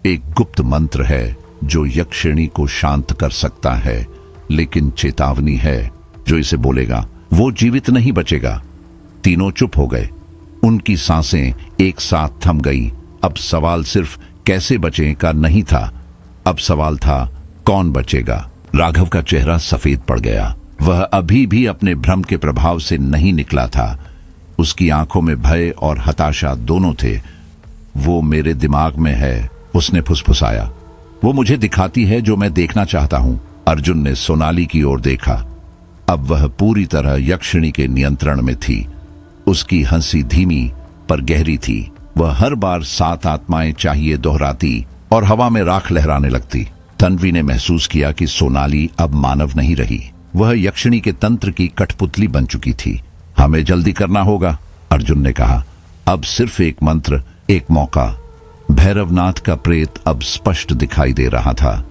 एक गुप्त मंत्र है जो यक्षिणी को शांत कर सकता है, लेकिन चेतावनी है, जो इसे बोलेगा वो जीवित नहीं बचेगा। तीनों चुप हो गए। उनकी सांसें एक साथ थम गई। अब सवाल सिर्फ कैसे बचें का नहीं था, अब सवाल था कौन बचेगा। राघव का चेहरा सफेद पड़ गया। वह अभी भी अपने भ्रम के प्रभाव से नहीं निकला था। उसकी आंखों में भय और हताशा दोनों थे। वो मेरे दिमाग में है, उसने फुसफुसाया। वो मुझे दिखाती है जो मैं देखना चाहता हूं। अर्जुन ने सोनाली की ओर देखा। अब वह पूरी तरह यक्षिणी के नियंत्रण में थी। उसकी हंसी धीमी पर गहरी थी। वह हर बार 7 आत्माएं चाहिए दोहराती और हवा में राख लहराने लगती। तन्वी ने महसूस किया कि सोनाली अब मानव नहीं रही। वह यक्षिणी के तंत्र की कठपुतली बन चुकी थी। हमें जल्दी करना होगा, अर्जुन ने कहा। अब सिर्फ एक मंत्र, एक मौका। भैरवनाथ का प्रेत अब स्पष्ट दिखाई दे रहा था।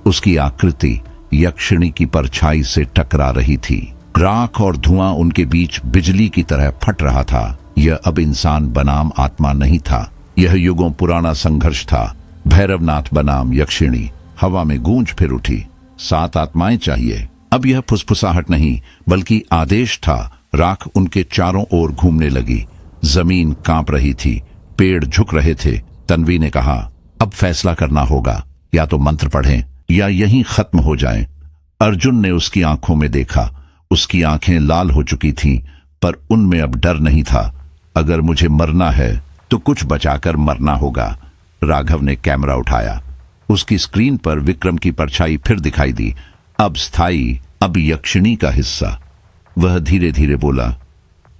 उसकी आकृति यक्षिणी की परछाई से टकरा रही थी। राख और धुआं उनके बीच बिजली की तरह फट रहा था। यह अब इंसान बनाम आत्मा नहीं था, यह युगों पुराना संघर्ष था। भैरवनाथ बनाम यक्षिणी। हवा में गूंज फिर उठी। 7 आत्माएं चाहिए। अब यह फुसफुसाहट नहीं बल्कि आदेश था। राख उनके चारों ओर घूमने लगी। जमीन कांप रही थी, पेड़ झुक रहे थे। तन्वी ने कहा, अब फैसला करना होगा, या तो मंत्र पढ़ें या यहीं खत्म हो जाएं। अर्जुन ने उसकी आंखों में देखा। उसकी आंखें लाल हो चुकी थीं, पर उनमें अब डर नहीं था। अगर मुझे मरना है तो कुछ बचाकर मरना होगा। राघव ने कैमरा उठाया। उसकी स्क्रीन पर विक्रम की परछाई फिर दिखाई दी, अब स्थायी, अब यक्षिणी का हिस्सा। वह धीरे धीरे बोला,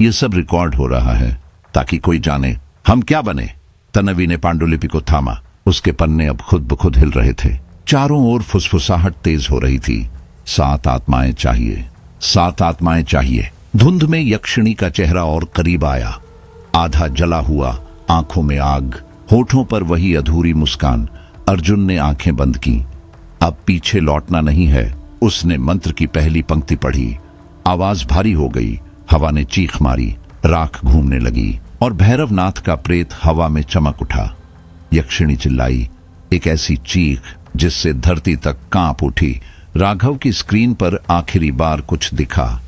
यह सब रिकॉर्ड हो रहा है ताकि कोई जाने हम क्या बने। तन्वी ने पांडुलिपि को थामा। उसके पन्ने अब खुद ब खुद हिल रहे थे। चारों ओर फुसफुसाहट तेज हो रही थी। 7 आत्माएं चाहिए, 7 आत्माएं चाहिए। धुंध में यक्षिणी का चेहरा और करीब आया, आधा जला हुआ, आंखों में आग, होठों पर वही अधूरी मुस्कान। अर्जुन ने आंखें बंद की। अब पीछे लौटना नहीं है। उसने मंत्र की पहली पंक्ति पढ़ी। आवाज भारी हो गई। हवा ने चीख मारी। राख घूमने लगी और भैरवनाथ का प्रेत हवा में चमक उठा। यक्षिणी चिल्लाई, एक ऐसी चीख जिससे धरती तक कांप उठी। राघव की स्क्रीन पर आखिरी बार कुछ दिखा।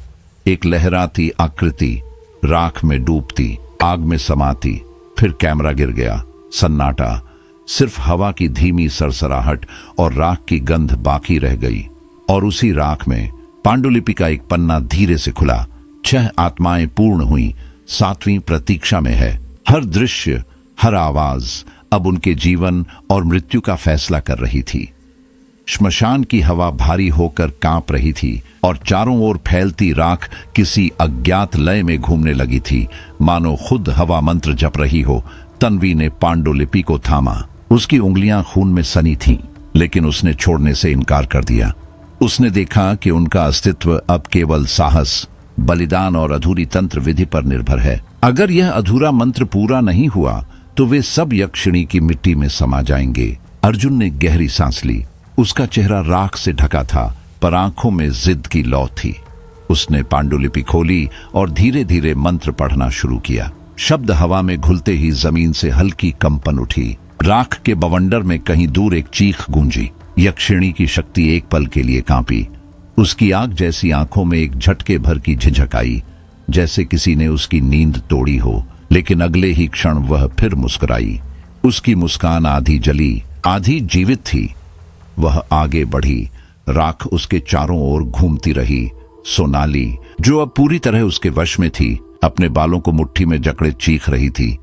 एक लहराती आकृति, राख में डूबती, आग में समाती। फिर कैमरा गिर गया। सन्नाटा, सिर्फ हवा की धीमी सरसराहट और राख की गंध बाकी रह गई। और उसी राख में पांडुलिपि का एक पन्ना धीरे से खुला। 6 आत्माएं पूर्ण हुई। 7वीं प्रतीक्षा में है। हर दृश्य, हर आवाज अब उनके जीवन और मृत्यु का फैसला कर रही थी। श्मशान की हवा भारी होकर कांप रही थी और चारों ओर फैलती राख किसी अज्ञात लय में घूमने लगी थी, मानो खुद हवा मंत्र जप रही हो। तन्वी ने पांडुलिपि को थामा। उसकी उंगलियां खून में सनी थीं, लेकिन उसने छोड़ने से इनकार कर दिया। उसने देखा कि उनका अस्तित्व अब केवल साहस, बलिदान और अधूरी तंत्र विधि पर निर्भर है। अगर यह अधूरा मंत्र पूरा नहीं हुआ तो वे सब यक्षिणी की मिट्टी में समा जाएंगे। अर्जुन ने गहरी सांस ली। उसका चेहरा राख से ढका था, पर आंखों में जिद की लौ थी। उसने पांडुलिपि खोली और धीरे धीरे मंत्र पढ़ना शुरू किया। शब्द हवा में घुलते ही जमीन से हल्की कंपन उठी। राख के बवंडर में कहीं दूर एक चीख गूंजी। यक्षिणी की शक्ति एक पल के लिए कांपी। उसकी आग जैसी आंखों में एक झटके भर की झिझक आई, जैसे किसी ने उसकी नींद तोड़ी हो। लेकिन अगले ही क्षण वह फिर मुस्कुराई। उसकी मुस्कान आधी जली, आधी जीवित थी। वह आगे बढ़ी। राख उसके चारों ओर घूमती रही। सोनाली, जो अब पूरी तरह उसके वश में थी, अपने बालों को मुट्ठी में जकड़े चीख रही थी,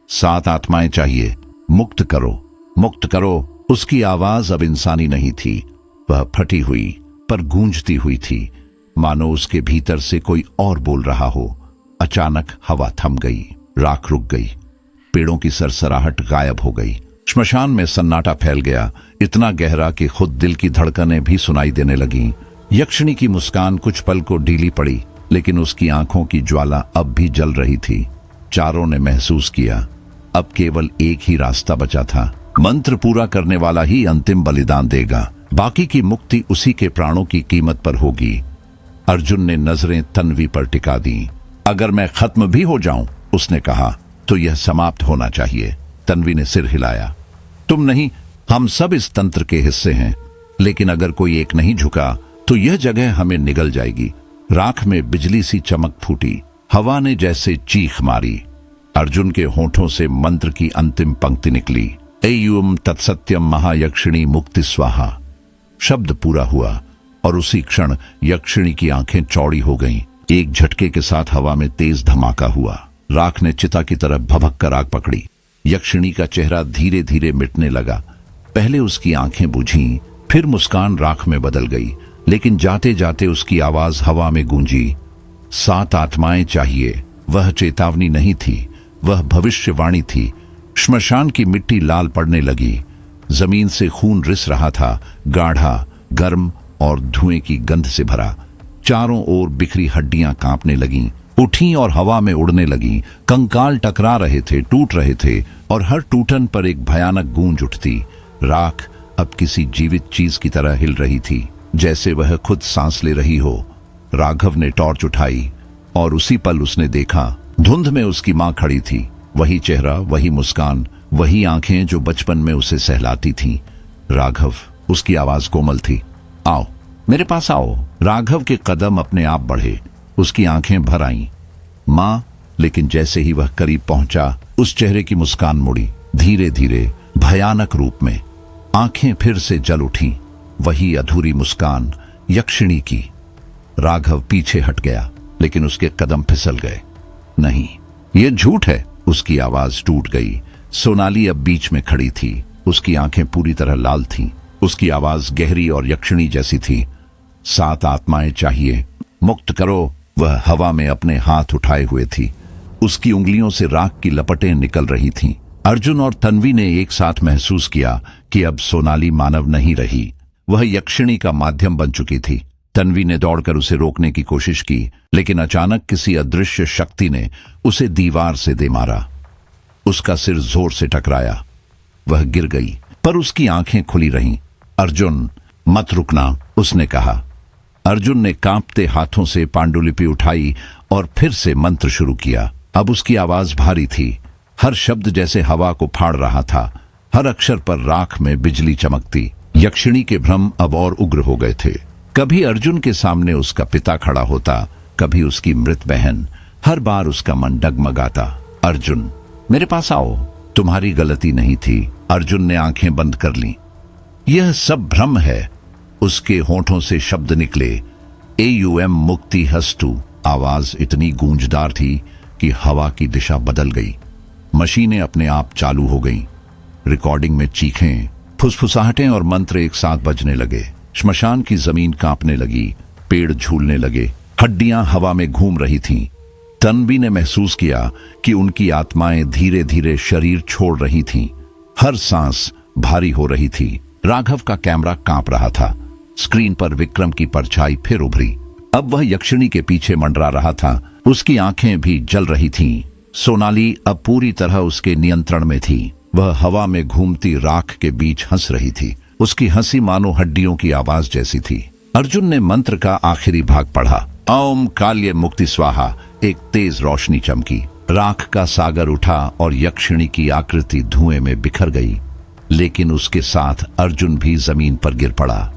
7 आत्माएं चाहिए, मुक्त करो, मुक्त करो। उसकी आवाज अब इंसानी नहीं थी। वह फटी हुई पर गूंजती हुई थी, मानो उसके भीतर से कोई और बोल रहा हो। अचानक हवा थम गई। राख रुक गई। पेड़ों की सरसराहट गायब हो गई। श्मशान में सन्नाटा फैल गया, इतना गहरा कि खुद दिल की धड़कनें भी सुनाई देने लगीं। यक्षिणी की मुस्कान कुछ पल को ढीली पड़ी, लेकिन उसकी आंखों की ज्वाला अब भी जल रही थी। चारों ने महसूस किया, अब केवल एक ही रास्ता बचा था। मंत्र पूरा करने वाला ही अंतिम बलिदान देगा। बाकी की मुक्ति उसी के प्राणों की कीमत पर होगी। अर्जुन ने नजरें तन्वी पर टिका दी। अगर मैं खत्म भी हो जाऊं, उसने कहा, तो यह समाप्त होना चाहिए। तन्वी ने सिर हिलाया। तुम नहीं, हम सब इस तंत्र के हिस्से हैं, लेकिन अगर कोई एक नहीं झुका तो यह जगह हमें निगल जाएगी। राख में बिजली सी चमक फूटी। हवा ने जैसे चीख मारी। अर्जुन के होठों से मंत्र की अंतिम पंक्ति निकली, एयुम तत्सत्यम महायक्षिणी मुक्ति स्वाहा। शब्द पूरा हुआ और उसी क्षण यक्षिणी की आंखें चौड़ी हो गईं। एक झटके के साथ हवा में तेज धमाका हुआ। राख ने चिता की तरफ भभक कर आग पकड़ी। यक्षिणी का चेहरा धीरे धीरे मिटने लगा। पहले उसकी आंखें बुझीं, फिर मुस्कान राख में बदल गई, लेकिन जाते जाते उसकी आवाज हवा में गूंजी, 7 आत्माएं चाहिए। वह चेतावनी नहीं थी, वह भविष्यवाणी थी। श्मशान की मिट्टी लाल पड़ने लगी। जमीन से खून रिस रहा था, गाढ़ा, गर्म और धुएं की गंध से भरा। चारों ओर बिखरी हड्डियां कांपने लगीं, उठी और हवा में उड़ने लगीं। कंकाल टकरा रहे थे, टूट रहे थे, और हर टूटन पर एक भयानक गूंज उठती। राख अब किसी जीवित चीज की तरह हिल रही थी, जैसे वह खुद सांस ले रही हो। राघव ने टॉर्च उठाई और उसी पल उसने देखा, धुंध में उसकी मां खड़ी थी। वही चेहरा, वही मुस्कान, वही आंखें जो बचपन में उसे सहलाती थीं। राघव, उसकी आवाज कोमल थी, आओ, मेरे पास आओ। राघव के कदम अपने आप बढ़े। उसकी आंखें भर आईं। मां, लेकिन जैसे ही वह करीब पहुंचा, उस चेहरे की मुस्कान मुड़ी, धीरे धीरे, भयानक रूप में। आंखें फिर से जल उठीं, वही अधूरी मुस्कान, यक्षिणी की। राघव पीछे हट गया, लेकिन उसके कदम फिसल गए। नहीं, यह झूठ है। उसकी आवाज टूट गई। सोनाली अब बीच में खड़ी थी। उसकी आंखें पूरी तरह लाल थीं। उसकी आवाज गहरी और यक्षिणी जैसी थी, 7 आत्माएं चाहिए, मुक्त करो। वह हवा में अपने हाथ उठाए हुए थी। उसकी उंगलियों से राख की लपटें निकल रही थीं। अर्जुन और तन्वी ने एक साथ महसूस किया कि अब सोनाली मानव नहीं रही, वह यक्षिणी का माध्यम बन चुकी थी। तन्वी ने दौड़कर उसे रोकने की कोशिश की, लेकिन अचानक किसी अदृश्य शक्ति ने उसे दीवार से दे मारा। उसका सिर जोर से टकराया। वह गिर गई, पर उसकी आंखें खुली रहीं। अर्जुन, मत रुकना, उसने कहा। अर्जुन ने कांपते हाथों से पांडुलिपि उठाई और फिर से मंत्र शुरू किया। अब उसकी आवाज भारी थी, हर शब्द जैसे हवा को फाड़ रहा था। हर अक्षर पर राख में बिजली चमकती। यक्षिणी के भ्रम अब और उग्र हो गए थे। कभी अर्जुन के सामने उसका पिता खड़ा होता, कभी उसकी मृत बहन। हर बार उसका मन डगमगाता। अर्जुन, मेरे पास आओ, तुम्हारी गलती नहीं थी। अर्जुन ने आंखें बंद कर लीं। यह सब भ्रम है। उसके होठों से शब्द निकले, एयुएम मुक्ति हस्तु। आवाज इतनी गूंजदार थी कि हवा की दिशा बदल गई। मशीनें अपने आप चालू हो गईं। रिकॉर्डिंग में चीखें, फुसफुसाहटें और मंत्र एक साथ बजने लगे। श्मशान की जमीन कांपने लगी, पेड़ झूलने लगे, हड्डियां हवा में घूम रही थीं। तन्वी ने महसूस किया कि उनकी आत्माएं धीरे धीरे शरीर छोड़ रही थीं। हर सांस भारी हो रही थी। राघव का कैमरा कांप रहा था। स्क्रीन पर विक्रम की परछाई फिर उभरी। अब वह यक्षिणी के पीछे मंडरा रहा था। उसकी आंखें भी जल रही थीं। सोनाली अब पूरी तरह उसके नियंत्रण में थी। वह हवा में घूमती राख के बीच हंस रही थी। उसकी हंसी मानो हड्डियों की आवाज जैसी थी। अर्जुन ने मंत्र का आखिरी भाग पढ़ा। ओम काल्य मुक्ति स्वाहा। एक तेज रोशनी चमकी, राख का सागर उठा और यक्षिणी की आकृति धुएं में बिखर गई। लेकिन उसके साथ अर्जुन भी जमीन पर गिर पड़ा।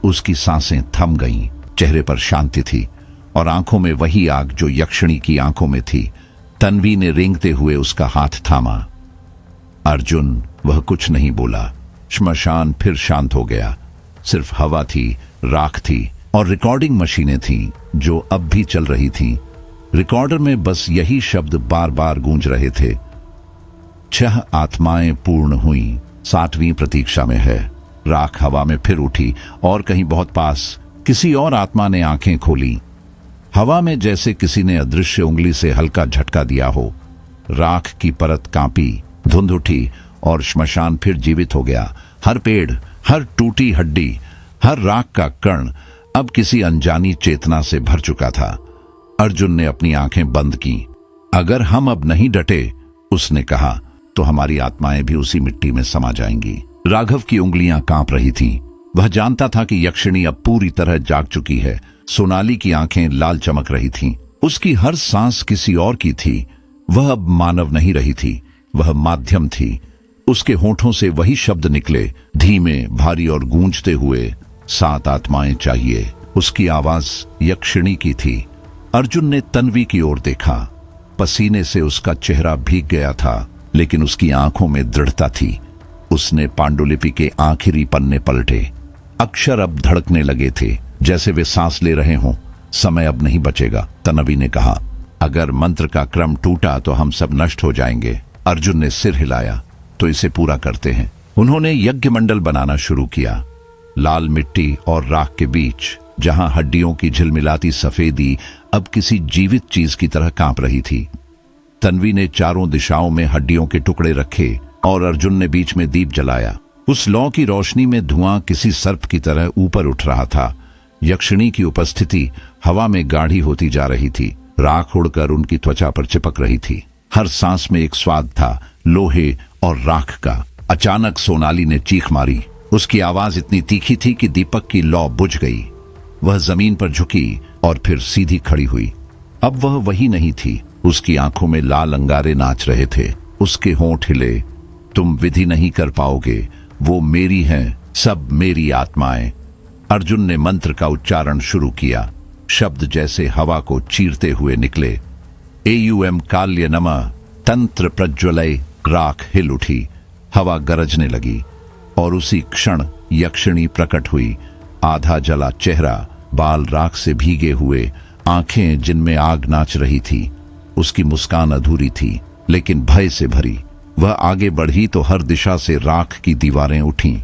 उसकी सांसें थम गईं, चेहरे पर शांति थी और आंखों में वही आग जो यक्षिणी की आंखों में थी। तन्वी ने रेंगते हुए उसका हाथ थामा। अर्जुन, वह कुछ नहीं बोला। श्मशान फिर शांत हो गया। सिर्फ हवा थी, राख थी और रिकॉर्डिंग मशीनें थीं जो अब भी चल रही थीं। रिकॉर्डर में बस यही शब्द बार बार गूंज रहे थे। 6 आत्माएं पूर्ण हुई, 7वीं प्रतीक्षा में है। राख हवा में फिर उठी और कहीं बहुत पास किसी और आत्मा ने आंखें खोली। हवा में जैसे किसी ने अदृश्य उंगली से हल्का झटका दिया हो। राख की परत कांपी, धुंध उठी और श्मशान फिर जीवित हो गया। हर पेड़, हर टूटी हड्डी, हर राख का कण अब किसी अनजानी चेतना से भर चुका था। अर्जुन ने अपनी आंखें बंद की। अगर हम अब नहीं डटे, उसने कहा, तो हमारी आत्माएं भी उसी मिट्टी में समा जाएंगी। राघव की उंगलियां कांप रही थीं। वह जानता था कि यक्षिणी अब पूरी तरह जाग चुकी है। सोनाली की आंखें लाल चमक रही थीं। उसकी हर सांस किसी और की थी। वह अब मानव नहीं रही थी, वह माध्यम थी। उसके होठों से वही शब्द निकले, धीमे, भारी और गूंजते हुए, 7 आत्माएं चाहिए। उसकी आवाज यक्षिणी की थी। अर्जुन ने तन्वी की ओर देखा। पसीने से उसका चेहरा भीग गया था, लेकिन उसकी आंखों में दृढ़ता थी। उसने पांडुलिपि के आखिरी पन्ने पलटे। अक्षर अब धड़कने लगे थे, जैसे वे सांस ले रहे हों। समय अब नहीं बचेगा, तन्वी ने कहा। अगर मंत्र का क्रम टूटा तो हम सब नष्ट हो जाएंगे। अर्जुन ने सिर हिलाया। तो इसे पूरा करते हैं। उन्होंने यज्ञ मंडल बनाना शुरू किया। लाल मिट्टी और राख के बीच, जहां हड्डियों की झिलमिलाती सफेदी अब किसी जीवित चीज की तरह कांप रही थी। तन्वी ने चारों दिशाओं में हड्डियों के टुकड़े रखे और अर्जुन ने बीच में दीप जलाया। उस लौ की रोशनी में धुआं किसी सर्प की तरह ऊपर उठ रहा था। यक्षिणी की उपस्थिति हवा में गाढ़ी होती जा रही थी। राख उड़कर उनकी त्वचा पर चिपक रही थी। हर सांस में एक स्वाद था, लोहे और राख का। अचानक सोनाली ने चीख मारी। उसकी आवाज इतनी तीखी थी कि दीपक की लौ बुझ गई। वह जमीन पर झुकी और फिर सीधी खड़ी हुई। अब वह वही नहीं थी। उसकी आंखों में लाल अंगारे नाच रहे थे। उसके होंठ हिले। तुम विधि नहीं कर पाओगे, वो मेरी हैं, सब मेरी आत्माएं। अर्जुन ने मंत्र का उच्चारण शुरू किया। शब्द जैसे हवा को चीरते हुए निकले। एयुएम काल्य नमः। तंत्र प्रज्वलय। राख हिल उठी, हवा गरजने लगी और उसी क्षण यक्षिणी प्रकट हुई। आधा जला चेहरा, बाल राख से भीगे हुए, आंखें जिनमें आग नाच रही थी। उसकी मुस्कान अधूरी थी, लेकिन भय से भरी। वह आगे बढ़ी तो हर दिशा से राख की दीवारें उठीं।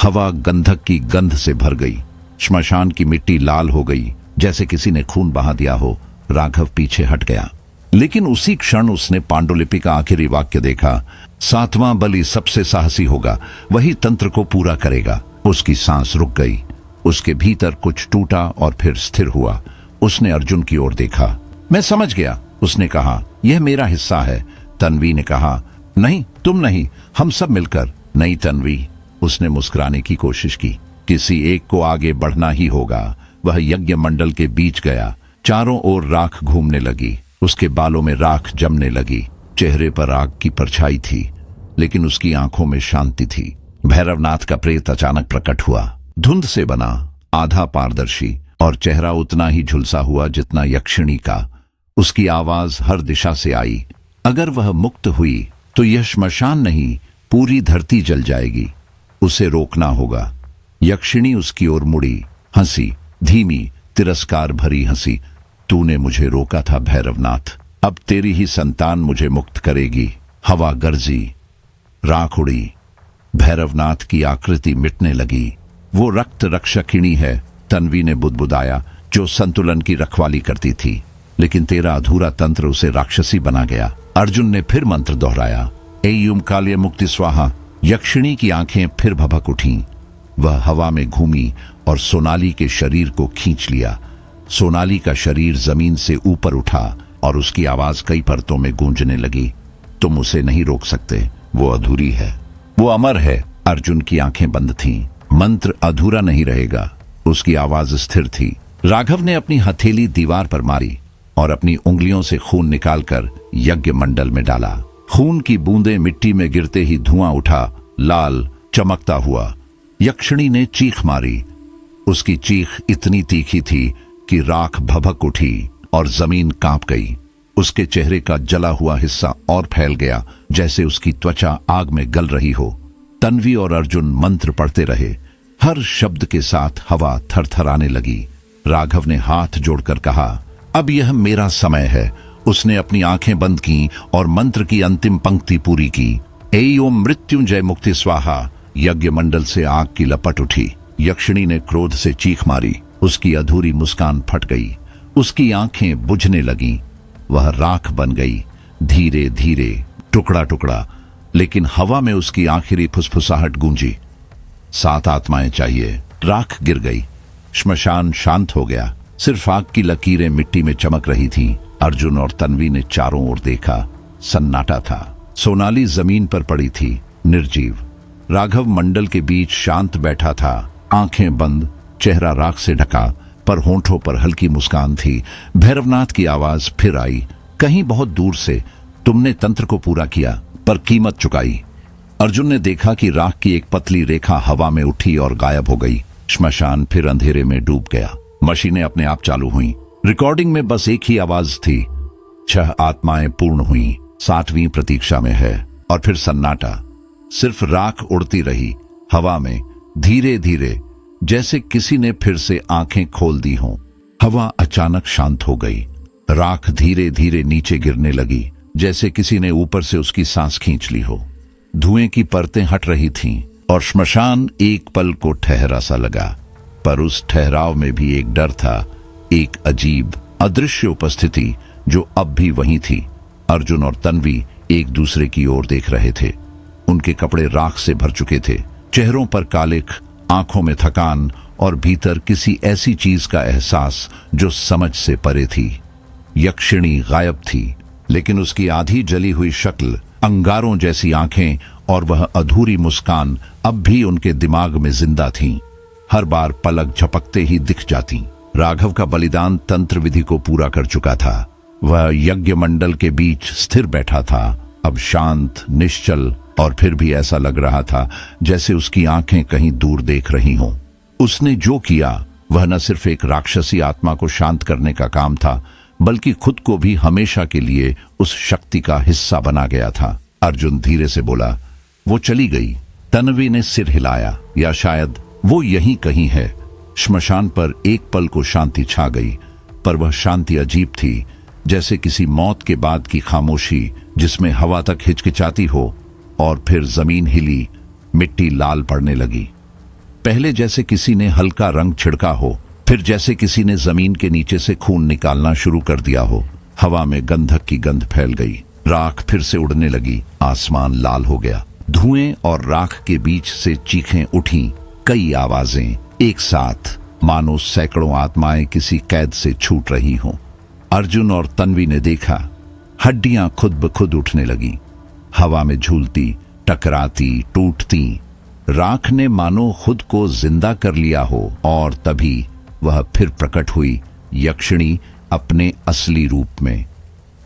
हवा गंधक की गंध से भर गई। श्मशान की मिट्टी लाल हो गई, जैसे किसी ने खून बहा दिया हो। राघव पीछे हट गया, लेकिन उसी क्षण उसने पांडुलिपि का आखिरी वाक्य देखा। 7वां बलि सबसे साहसी होगा, वही तंत्र को पूरा करेगा। उसकी सांस रुक गई। उसके भीतर कुछ टूटा और फिर स्थिर हुआ। उसने अर्जुन की ओर देखा। मैं समझ गया, उसने कहा। यह मेरा हिस्सा है। तन्वी ने कहा, नहीं, तुम नहीं, हम सब मिलकर। नहीं तन्वी, उसने मुस्कुराने की कोशिश की। किसी एक को आगे बढ़ना ही होगा। वह यज्ञ मंडल के बीच गया। चारों ओर राख घूमने लगी। उसके बालों में राख जमने लगी। चेहरे पर आग की परछाई थी, लेकिन उसकी आंखों में शांति थी। भैरवनाथ का प्रेत अचानक प्रकट हुआ। धुंध से बना, आधा पारदर्शी, और चेहरा उतना ही झुलसा हुआ जितना यक्षिणी का। उसकी आवाज हर दिशा से आई। अगर वह मुक्त हुई तो यह श्मशान नहीं, पूरी धरती जल जाएगी। उसे रोकना होगा। यक्षिणी उसकी ओर मुड़ी, हंसी, धीमी, तिरस्कार भरी हंसी। तूने मुझे रोका था भैरवनाथ, अब तेरी ही संतान मुझे मुक्त करेगी। हवा गरजी, राख उड़ी भैरवनाथ की आकृति मिटने लगी। वो रक्त रक्षकिणी है, तन्वी ने बुदबुदाया, जो संतुलन की रखवाली करती थी। लेकिन तेरा अधूरा तंत्र उसे राक्षसी बना गया। अर्जुन ने फिर मंत्र दोहराया, एयुम काल्य मुक्ति स्वाहा। यक्षिणी की आंखें फिर भभक उठीं। वह हवा में घूमी और सोनाली के शरीर को खींच लिया। सोनाली का शरीर जमीन से ऊपर उठा और उसकी आवाज कई परतों में गूंजने लगी। तुम उसे नहीं रोक सकते, वो अधूरी है, वो अमर है। अर्जुन की आंखें बंद थीं। मंत्र अधूरा नहीं रहेगा। उसकी आवाज स्थिर थी। राघव ने अपनी हथेली दीवार पर मारी और अपनी उंगलियों से खून निकालकर यज्ञ मंडल में डाला। खून की बूंदें मिट्टी में गिरते ही धुआं उठा, लाल चमकता हुआ। यक्षिणी ने चीख मारी। उसकी चीख इतनी तीखी थी कि राख भभक उठी और जमीन कांप गई। उसके चेहरे का जला हुआ हिस्सा और फैल गया, जैसे उसकी त्वचा आग में गल रही हो। तन्वी और अर्जुन मंत्र पढ़ते रहे। हर शब्द के साथ हवा थरथराने लगी। राघव ने हाथ जोड़कर कहा, अब यह मेरा समय है। उसने अपनी आंखें बंद की और मंत्र की अंतिम पंक्ति पूरी की। एयोम मृत्युंजय मुक्ति स्वाहा। यज्ञ मंडल से आग की लपट उठी। यक्षिणी ने क्रोध से चीख मारी। उसकी अधूरी मुस्कान फट गई। उसकी आंखें बुझने लगीं। वह राख बन गई, धीरे धीरे, टुकड़ा टुकड़ा। लेकिन हवा में उसकी आखिरी फुसफुसाहट गूंजी। 7 आत्माएं चाहिए। राख गिर गई। श्मशान शांत हो गया। सिर्फ आग की लकीरें मिट्टी में चमक रही थीं। अर्जुन और तन्वी ने चारों ओर देखा। सन्नाटा था। सोनाली जमीन पर पड़ी थी, निर्जीव। राघव मंडल के बीच शांत बैठा था, आंखें बंद, चेहरा राख से ढका, पर होंठों पर हल्की मुस्कान थी। भैरवनाथ की आवाज फिर आई, कहीं बहुत दूर से, तुमने तंत्र को पूरा किया, पर कीमत चुकाई। अर्जुन ने देखा कि राख की एक पतली रेखा हवा में उठी और गायब हो गई। श्मशान फिर अंधेरे में डूब गया। मशीनें अपने आप चालू हुईं। रिकॉर्डिंग में बस एक ही आवाज थी, 6 आत्माएं पूर्ण हुई, 7वीं प्रतीक्षा में है। और फिर सन्नाटा। सिर्फ राख उड़ती रही हवा में, धीरे धीरे, जैसे किसी ने फिर से आंखें खोल दी हों। हवा अचानक शांत हो गई। राख धीरे धीरे नीचे गिरने लगी, जैसे किसी ने ऊपर से उसकी सांस खींच ली हो। धुएं की परतें हट रही थीं और श्मशान एक पल को ठहरा सा लगा। पर उस ठहराव में भी एक डर था, एक अजीब अदृश्य उपस्थिति जो अब भी वहीं थी। अर्जुन और तन्वी एक दूसरे की ओर देख रहे थे। उनके कपड़े राख से भर चुके थे, चेहरों पर कालिख, आंखों में थकान और भीतर किसी ऐसी चीज का एहसास जो समझ से परे थी। यक्षिणी गायब थी, लेकिन उसकी आधी जली हुई शक्ल, अंगारों जैसी आंखें और वह अधूरी मुस्कान अब भी उनके दिमाग में जिंदा थीं। हर बार पलक झपकते ही दिख जाती। राघव का बलिदान तंत्र विधि को पूरा कर चुका था। वह यज्ञ मंडल के बीच स्थिर बैठा था, अब शांत, निश्चल, और फिर भी ऐसा लग रहा था जैसे उसकी आंखें कहीं दूर देख रही हों। उसने जो किया वह न सिर्फ एक राक्षसी आत्मा को शांत करने का काम था, बल्कि खुद को भी हमेशा के लिए उस शक्ति का हिस्सा बना गया था। अर्जुन धीरे से बोला, वो चली गई। तन्वी ने सिर हिलाया, या शायद वो यहीं कहीं है। श्मशान पर एक पल को शांति छा गई, पर वह शांति अजीब थी, जैसे किसी मौत के बाद की खामोशी जिसमें हवा तक हिचकिचाती हो। और फिर जमीन हिली, मिट्टी लाल पड़ने लगी। पहले जैसे किसी ने हल्का रंग छिड़का हो, फिर जैसे किसी ने जमीन के नीचे से खून निकालना शुरू कर दिया हो। हवा में गंधक की गंध फैल गई। राख फिर से उड़ने लगी। आसमान लाल हो गया। धुएं और राख के बीच से चीखें उठीं, कई आवाजें एक साथ, मानो सैकड़ों आत्माएं किसी कैद से छूट रही हों। अर्जुन और तन्वी ने देखा, हड्डियां खुद ब खुद उठने लगी, हवा में झूलती, टकराती, टूटती। राख ने मानो खुद को जिंदा कर लिया हो। और तभी वह फिर प्रकट हुई, यक्षिणी अपने असली रूप में।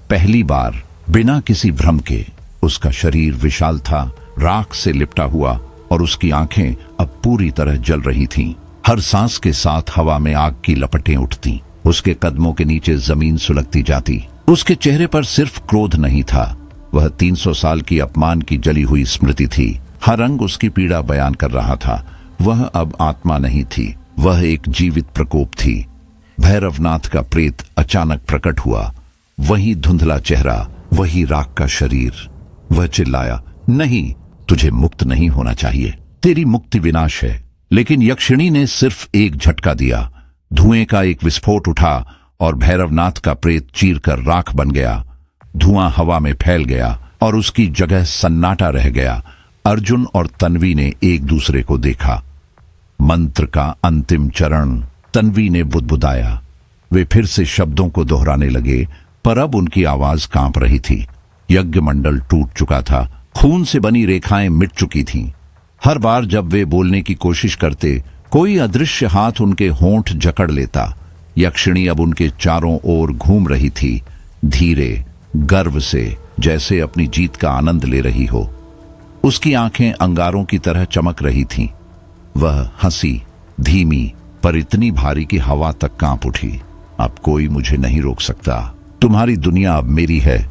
पहली बार, बिना किसी भ्रम के। उसका शरीर विशाल था, राख से लिपटा हुआ, और उसकी आंखें अब पूरी तरह जल रही थीं। हर सांस के साथ हवा में आग की लपटें उठती। उसके कदमों के नीचे जमीन सुलगती जाती। उसके चेहरे पर सिर्फ क्रोध नहीं था, वह 300 साल की अपमान की जली हुई स्मृति थी। हर अंग उसकी पीड़ा बयान कर रहा था। वह अब आत्मा नहीं थी, वह एक जीवित प्रकोप थी। भैरवनाथ का प्रेत अचानक प्रकट हुआ। वही धुंधला चेहरा, वही राख का शरीर। वह चिल्लाया, नहीं, तुझे मुक्त नहीं होना चाहिए, तेरी मुक्ति विनाश है। लेकिन यक्षिणी ने सिर्फ एक झटका दिया, धुएं का एक विस्फोट उठा और भैरवनाथ का प्रेत चीरकर राख बन गया। धुआं हवा में फैल गया और उसकी जगह सन्नाटा रह गया। अर्जुन और तन्वी ने एक दूसरे को देखा। मंत्र का अंतिम चरण, तन्वी ने बुदबुदाया। वे फिर से शब्दों को दोहराने लगे, पर अब उनकी आवाज कांप रही थी। यज्ञ मंडल टूट चुका था, खून से बनी रेखाएं मिट चुकी थीं। हर बार जब वे बोलने की कोशिश करते, कोई अदृश्य हाथ उनके होंठ जकड़ लेता। यक्षिणी अब उनके चारों ओर घूम रही थी, धीरे, गर्व से, जैसे अपनी जीत का आनंद ले रही हो। उसकी आंखें अंगारों की तरह चमक रही थीं। वह हंसी, धीमी पर इतनी भारी कि हवा तक कांप उठी। अब कोई मुझे नहीं रोक सकता, तुम्हारी दुनिया अब मेरी है।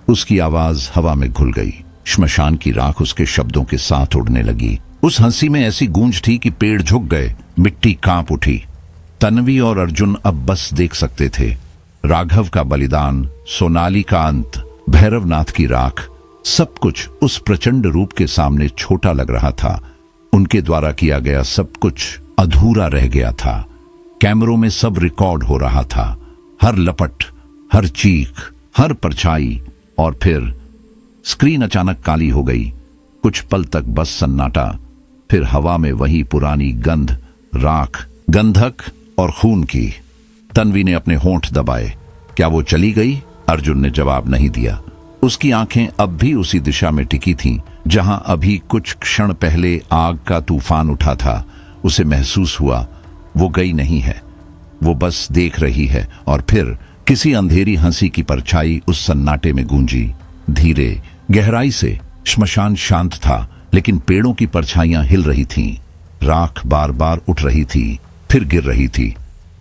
उसकी आवाज हवा में घुल गई। श्मशान की राख उसके शब्दों के साथ उड़ने लगी। उस हंसी में ऐसी गूंज थी कि पेड़ झुक गए, मिट्टी कांप उठी। तन्वी और अर्जुन अब बस देख सकते थे। राघव का बलिदान, सोनाली का अंत, भैरवनाथ की राख, सब कुछ उस प्रचंड रूप के सामने छोटा लग रहा था। उनके द्वारा किया गया सब कुछ अधूरा रह गया था। कैमरों में सब रिकॉर्ड हो रहा था, हर लपट, हर चीख, हर परछाई। और फिर स्क्रीन अचानक काली हो गई। कुछ पल तक बस सन्नाटा, फिर हवा में वही पुरानी गंध, राख, गंधक और खून की। तन्वी ने अपने होंठ दबाए। क्या वो चली गई? अर्जुन ने जवाब नहीं दिया। उसकी आंखें अब भी उसी दिशा में टिकी थीं, जहां अभी कुछ क्षण पहले आग का तूफान उठा था। उसे महसूस हुआ वो गई नहीं है, वो बस देख रही है। और फिर किसी अंधेरी हंसी की परछाई उस सन्नाटे में गूंजी, धीरे, गहराई से। श्मशान शांत था, लेकिन पेड़ों की परछाइयां हिल रही थीं। राख बार बार उठ रही थी, फिर गिर रही थी।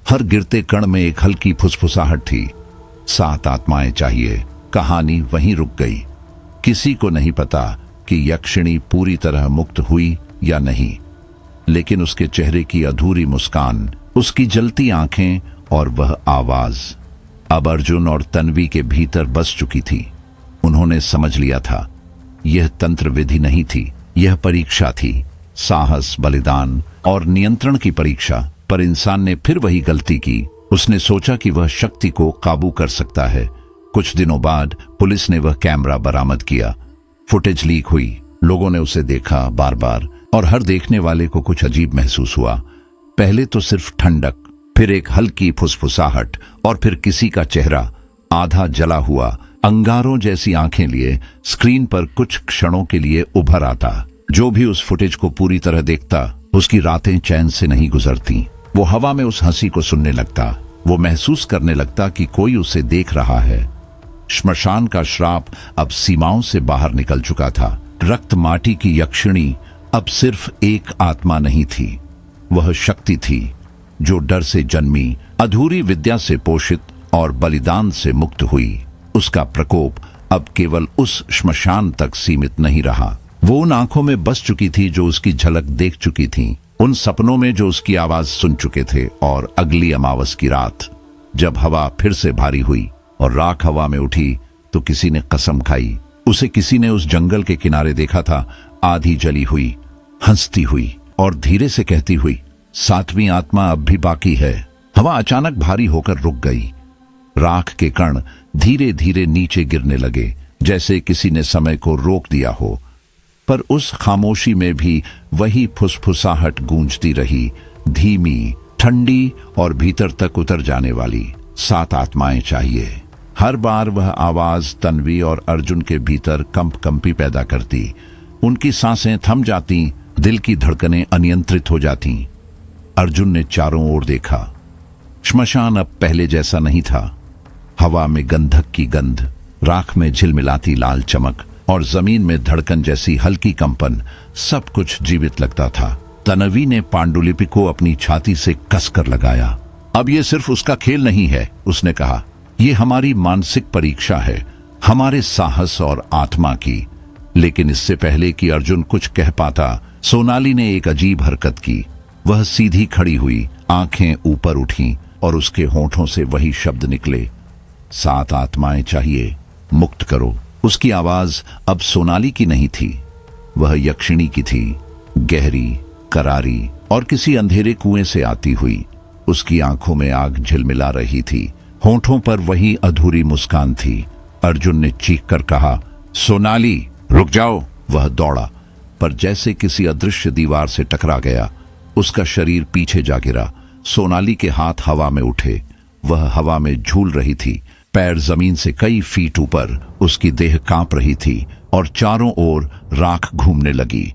हर गिरते कण में एक हल्की फुसफुसाहट थी। 7 आत्माएं चाहिए। कहानी वहीं रुक गई। किसी को नहीं पता कि यक्षिणी पूरी तरह मुक्त हुई या नहीं, लेकिन उसके चेहरे की अधूरी मुस्कान, उसकी जलती आंखें और वह आवाज अब अर्जुन और तन्वी के भीतर बस चुकी थी। उन्होंने समझ लिया था, यह तंत्र विधि नहीं थी, यह परीक्षा थी, साहस, बलिदान और नियंत्रण की परीक्षा। पर इंसान ने फिर वही गलती की। उसने सोचा कि वह शक्ति को काबू कर सकता है। कुछ दिनों बाद पुलिस ने वह कैमरा बरामद किया। फुटेज लीक हुई, लोगों ने उसे देखा बार बार, और हर देखने वाले को कुछ अजीब महसूस हुआ। पहले तो सिर्फ ठंडक, फिर एक हल्की फुसफुसाहट, और फिर किसी का चेहरा आधा जला हुआ, अंगारों जैसी आंखें लिए स्क्रीन पर कुछ क्षणों के लिए उभर आता। जो भी उस फुटेज को पूरी तरह देखता, उसकी रातें चैन से नहीं गुजरती। वो हवा में उस हंसी को सुनने लगता, वो महसूस करने लगता कि कोई उसे देख रहा है। श्मशान का श्राप अब सीमाओं से बाहर निकल चुका था। रक्त माटी की यक्षिणी अब सिर्फ एक आत्मा नहीं थी, वह शक्ति थी जो डर से जन्मी, अधूरी विद्या से पोषित और बलिदान से मुक्त हुई। उसका प्रकोप अब केवल उस श्मशान तक सीमित नहीं रहा। वो उन आंखों में बस चुकी थी जो उसकी झलक देख चुकी थीं, उन सपनों में जो उसकी आवाज सुन चुके थे। और अगली अमावस की रात जब हवा फिर से भारी हुई और राख हवा में उठी, तो किसी ने कसम खाई। उसे किसी ने उस जंगल के किनारे देखा था, आधी जली हुई, हंसती हुई और धीरे से कहती हुई, 7वीं आत्मा अब भी बाकी है। हवा अचानक भारी होकर रुक गई। राख के कण धीरे धीरे नीचे गिरने लगे, जैसे किसी ने समय को रोक दिया हो। पर उस खामोशी में भी वही फुसफुसाहट गूंजती रही, धीमी, ठंडी और भीतर तक उतर जाने वाली। 7 आत्माएं चाहिए। हर बार वह आवाज तन्वी और अर्जुन के भीतर कंपी पैदा करती। उनकी सांसें थम जाती, दिल की धड़कनें अनियंत्रित हो जाती। अर्जुन ने चारों ओर देखा। श्मशान अब पहले जैसा नहीं था। हवा में गंधक की गंध, राख में झिलमिलाती लाल चमक और जमीन में धड़कन जैसी हल्की कंपन, सब कुछ जीवित लगता था। तन्वी ने पांडुलिपि को अपनी छाती से कसकर लगाया। अब ये सिर्फ उसका खेल नहीं है, उसने कहा, ये हमारी मानसिक परीक्षा है, हमारे साहस और आत्मा की। लेकिन इससे पहले कि अर्जुन कुछ कह पाता, सोनाली ने एक अजीब हरकत की। वह सीधी खड़ी हुई, आंखें ऊपर उठी और उसके होंठों से वही शब्द निकले, 7 आत्माएं चाहिए, मुक्त करो। उसकी आवाज अब सोनाली की नहीं थी, वह यक्षिणी की थी, गहरी, करारी और किसी अंधेरे कुएं से आती हुई। उसकी आंखों में आग झिलमिला रही थी, होंठों पर वही अधूरी मुस्कान थी। अर्जुन ने चीख कर कहा, सोनाली रुक जाओ। वह दौड़ा, पर जैसे किसी अदृश्य दीवार से टकरा गया। उसका शरीर पीछे जा गिरा। सोनाली के हाथ हवा में उठे। वह हवा में झूल रही थी, पैर जमीन से कई फीट ऊपर। उसकी देह कांप रही थी और चारों ओर राख घूमने लगी।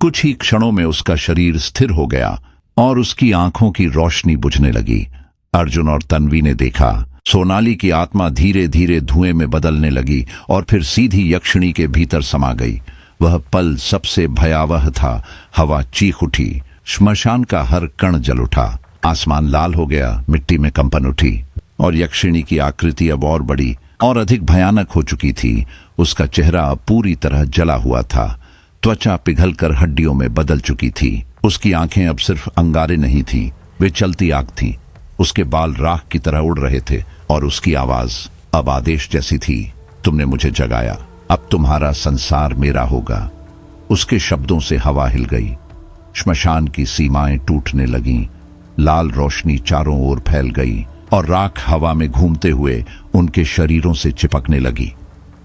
कुछ ही क्षणों में उसका शरीर स्थिर हो गया और उसकी आंखों की रोशनी बुझने लगी। अर्जुन और तन्वी ने देखा, सोनाली की आत्मा धीरे धीरे धुएं में बदलने लगी और फिर सीधी यक्षिणी के भीतर समा गई। वह पल सबसे भयावह था। हवा चीख उठी, श्मशान का हर कण जल उठा, आसमान लाल हो गया, मिट्टी में कंपन उठी और यक्षिणी की आकृति अब और बड़ी और अधिक भयानक हो चुकी थी। उसका चेहरा अब पूरी तरह जला हुआ था, त्वचा पिघलकर हड्डियों में बदल चुकी थी। उसकी आंखें अब सिर्फ अंगारे नहीं थीं, वे चलती आग थीं। उसके बाल राख की तरह उड़ रहे थे और उसकी आवाज अब आदेश जैसी थी, तुमने मुझे जगाया, अब तुम्हारा संसार मेरा होगा। उसके शब्दों से हवा हिल गई, श्मशान की सीमाएं टूटने लगीं, लाल रोशनी चारों ओर फैल गई और राख हवा में घूमते हुए उनके शरीरों से चिपकने लगी।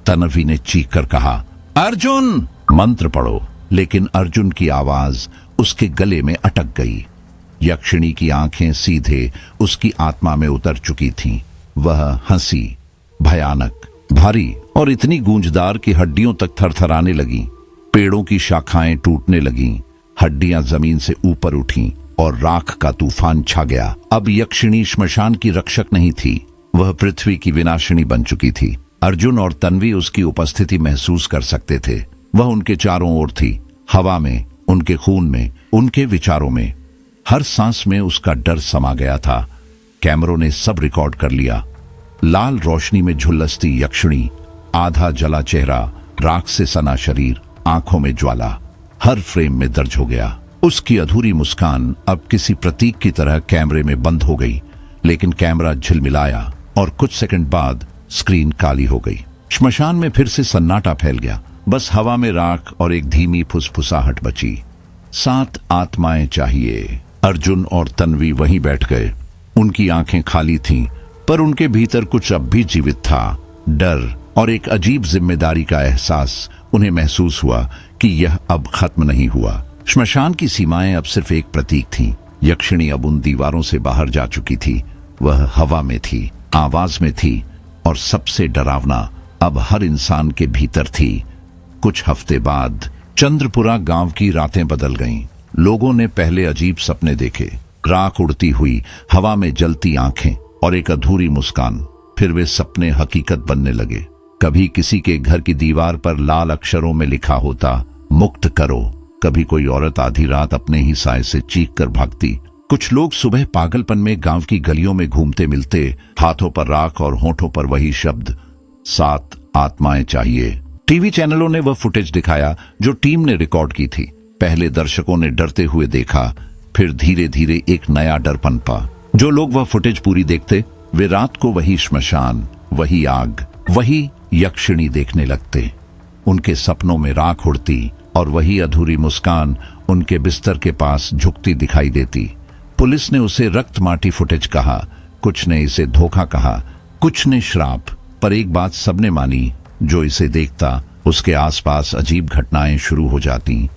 तन्वी ने चीख कर कहा, अर्जुन मंत्र पढ़ो, लेकिन अर्जुन की आवाज उसके गले में अटक गई। यक्षिणी की आंखें सीधे उसकी आत्मा में उतर चुकी थीं। वह हंसी, भयानक, भारी और इतनी गूंजदार कि हड्डियों तक थरथराने लगीं। पेड़ों की शाखाएं टूटने लगीं, हड्डियां जमीन से ऊपर उठीं और राख का तूफान छा गया। अब यक्षिणी श्मशान की रक्षक नहीं थी, वह पृथ्वी की विनाशिनी बन चुकी थी। अर्जुन और तन्वी उसकी उपस्थिति महसूस कर सकते थे। वह उनके चारों ओर थी, हवा में, उनके खून में, उनके विचारों में। हर सांस में उसका डर समा गया था। कैमरों ने सब रिकॉर्ड कर लिया। लाल रोशनी में झुलसती यक्षिणी, आधा जला चेहरा, राख से सना शरीर, आंखों में ज्वाला, हर फ्रेम में दर्ज हो गया। उसकी अधूरी मुस्कान अब किसी प्रतीक की तरह कैमरे में बंद हो गई, लेकिन कैमरा झिलमिलाया और कुछ सेकंड बाद स्क्रीन काली हो गई। श्मशान में फिर से सन्नाटा फैल गया, बस हवा में राख और एक धीमी फुसफुसाहट बची। 7 आत्माएं चाहिए। अर्जुन और तन्वी वहीं बैठ गए। उनकी आंखें खाली थीं, पर उनके भीतर कुछ अब भी जीवित था, डर और एक अजीब जिम्मेदारी का एहसास। उन्हें महसूस हुआ कि यह अब खत्म नहीं हुआ। श्मशान की सीमाएं अब सिर्फ एक प्रतीक थीं। यक्षिणी अब उन दीवारों से बाहर जा चुकी थी। वह हवा में थी, आवाज में थी और सबसे डरावना, अब हर इंसान के भीतर थी। कुछ हफ्ते बाद चंद्रपुरा गांव की रातें बदल गईं। लोगों ने पहले अजीब सपने देखे, राख उड़ती हुई, हवा में जलती आंखें और एक अधूरी मुस्कान। फिर वे सपने हकीकत बनने लगे। कभी किसी के घर की दीवार पर लाल अक्षरों में लिखा होता, मुक्त करो। कभी कोई औरत आधी रात अपने ही साय से चीख कर भागती। कुछ लोग सुबह पागलपन में गांव की गलियों में घूमते मिलते, हाथों पर राख और होठों पर वही शब्द, 7 आत्माएं चाहिए। टीवी चैनलों ने वह फुटेज दिखाया जो टीम ने रिकॉर्ड की थी। पहले दर्शकों ने डरते हुए देखा, फिर धीरे धीरे एक नया डर पनपा। जो लोग वह फुटेज पूरी देखते, वे रात को वही श्मशान, वही आग, वही यक्षिणी देखने लगते। उनके सपनों में राख उड़ती और वही अधूरी मुस्कान उनके बिस्तर के पास झुकती दिखाई देती। पुलिस ने उसे रक्त माटी फुटेज कहा, कुछ ने इसे धोखा कहा, कुछ ने श्राप, पर एक बात सबने मानी, जो इसे देखता उसके आसपास अजीब घटनाएं शुरू हो जाती।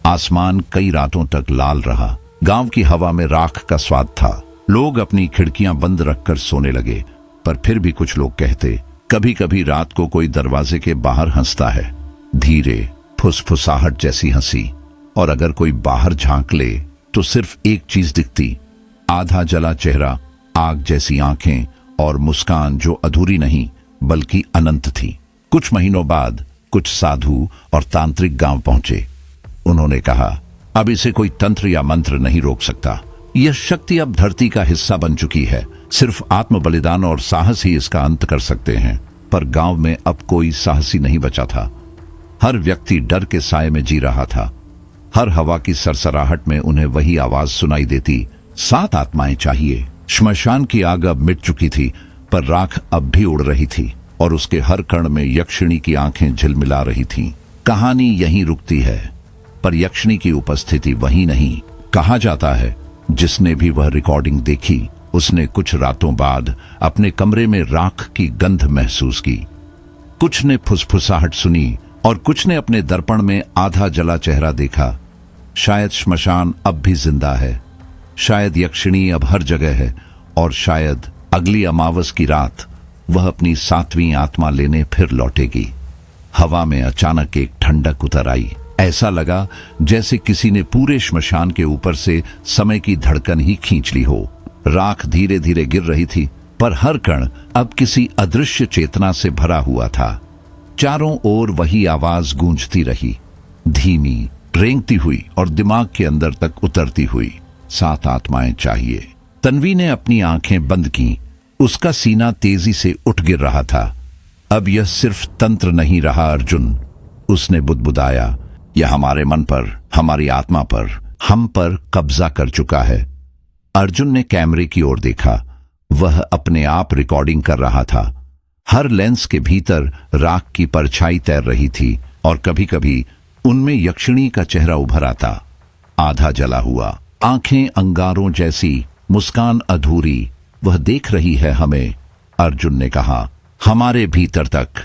आसमान कई रातों तक लाल रहा। गांव की हवा में राख का स्वाद था। लोग अपनी खिड़कियां बंद रखकर सोने लगे, पर फिर भी कुछ लोग कहते, कभी कभी रात को कोई दरवाजे के बाहर हंसता है, धीरे, फुसफुसाहट जैसी हंसी। और अगर कोई बाहर झांक ले तो सिर्फ एक चीज दिखती, आधा जला चेहरा, आग जैसी आंखें और मुस्कान जो अधूरी नहीं बल्कि अनंत थी। कुछ महीनों बाद कुछ साधु और तांत्रिक गांव पहुंचे। उन्होंने कहा, अब इसे कोई तंत्र या मंत्र नहीं रोक सकता। यह शक्ति अब धरती का हिस्सा बन चुकी है। सिर्फ आत्म बलिदान और साहस ही इसका अंत कर सकते हैं। पर गांव में अब कोई साहसी नहीं बचा था। हर व्यक्ति डर के साए में जी रहा था। हर हवा की सरसराहट में उन्हें वही आवाज सुनाई देती, 7 आत्माएं चाहिए। श्मशान की आग अब मिट चुकी थी, पर राख अब भी उड़ रही थी और उसके हर कण में यक्षिणी की आंखें झिलमिला रही थीं। कहानी यहीं रुकती है, पर यक्षिणी की उपस्थिति वहीं नहीं। कहा जाता है जिसने भी वह रिकॉर्डिंग देखी उसने कुछ रातों बाद अपने कमरे में राख की गंध महसूस की। कुछ ने फुसफुसाहट सुनी और कुछ ने अपने दर्पण में आधा जला चेहरा देखा। शायद श्मशान अब भी जिंदा है, शायद यक्षिणी अब हर जगह है, और शायद अगली अमावस की रात वह अपनी 7वीं आत्मा लेने फिर लौटेगी। हवा में अचानक एक ठंडक उतर आई। ऐसा लगा जैसे किसी ने पूरे श्मशान के ऊपर से समय की धड़कन ही खींच ली हो। राख धीरे धीरे गिर रही थी, पर हर कण अब किसी अदृश्य चेतना से भरा हुआ था। चारों ओर वही आवाज गूंजती रही, धीमी, रेंगती हुई और दिमाग के अंदर तक उतरती हुई। 7 आत्माएं चाहिए। तन्वी ने अपनी आंखें बंद की। उसका सीना तेजी से उठ गिर रहा था। अब यह सिर्फ तंत्र नहीं रहा अर्जुन, उसने बुदबुदाया। यह हमारे मन पर, हमारी आत्मा पर, हम पर कब्जा कर चुका है। अर्जुन ने कैमरे की ओर देखा। वह अपने आप रिकॉर्डिंग कर रहा था। हर लेंस के भीतर राख की परछाई तैर रही थी और कभी कभी उनमें यक्षिणी का चेहरा उभर आता, आधा जला हुआ, आंखें अंगारों जैसी, मुस्कान अधूरी। वह देख रही है हमें, अर्जुन ने कहा, हमारे भीतर तक।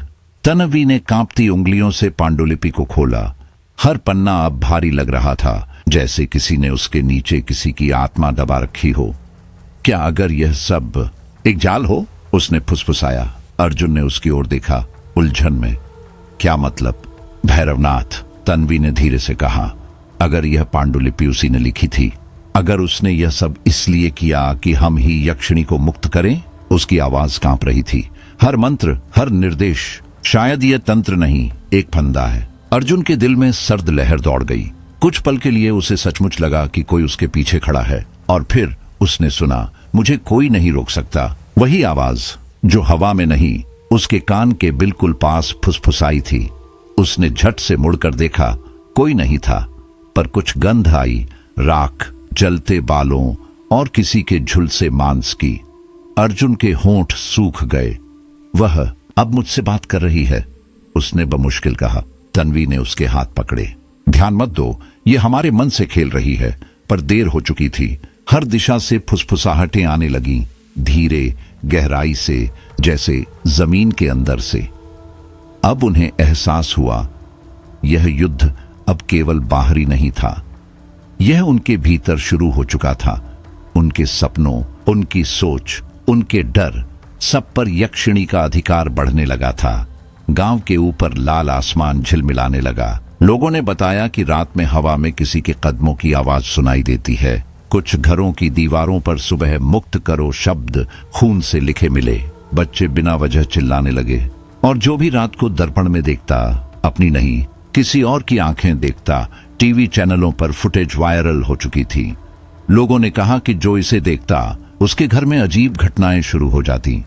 तन्वी ने कांपती उंगलियों से पांडुलिपि को खोला। हर पन्ना अब भारी लग रहा था, जैसे किसी ने उसके नीचे किसी की आत्मा दबा रखी हो। क्या अगर यह सब एक जाल हो? उसने फुसफुसाया। अर्जुन ने उसकी ओर देखा, उलझन में। क्या मतलब? भैरवनाथ, तन्वी ने धीरे से कहा, अगर यह पांडुलिपि उसी ने लिखी थी, अगर उसने यह सब इसलिए किया कि हम ही यक्षिणी को मुक्त करें। उसकी आवाज कांप रही थी। हर मंत्र, हर निर्देश, शायद यह तंत्र नहीं, एक फंदा है। अर्जुन के दिल में सर्द लहर दौड़ गई। कुछ पल के लिए उसे सचमुच लगा कि कोई उसके पीछे खड़ा है, और फिर उसने सुना, मुझे कोई नहीं रोक सकता। वही आवाज जो हवा में नहीं, उसके कान के बिल्कुल पास फुसफुसाई थी। उसने झट से मुड़कर देखा, कोई नहीं था, पर कुछ गंध आई, राख, जलते बालों और किसी के झुलसे मांस की। अर्जुन के होंठ सूख गए। वह अब मुझसे बात कर रही है, उसने बमुश्किल कहा। तन्वी ने उसके हाथ पकड़े। ध्यान मत दो, ये हमारे मन से खेल रही है। पर देर हो चुकी थी। हर दिशा से फुसफुसाहटें आने लगी, धीरे, गहराई से, जैसे जमीन के अंदर से। अब उन्हें एहसास हुआ, यह युद्ध अब केवल बाहरी नहीं था, यह उनके भीतर शुरू हो चुका था। उनके सपनों, उनकी सोच, उनके डर, सब पर यक्षिणी का अधिकार बढ़ने लगा था। गांव के ऊपर लाल आसमान झिलमिलाने लगा। लोगों ने बताया कि रात में हवा में किसी के कदमों की आवाज सुनाई देती है। कुछ घरों की दीवारों पर सुबह मुक्त करो शब्द खून से लिखे मिले। बच्चे बिना वजह चिल्लाने लगे, और जो भी रात को दर्पण में देखता, अपनी नहीं किसी और की आंखें देखता। टीवी चैनलों पर फुटेज वायरल हो चुकी थी। लोगों ने कहा कि जो इसे देखता उसके घर में अजीब घटनाएं शुरू हो जाती।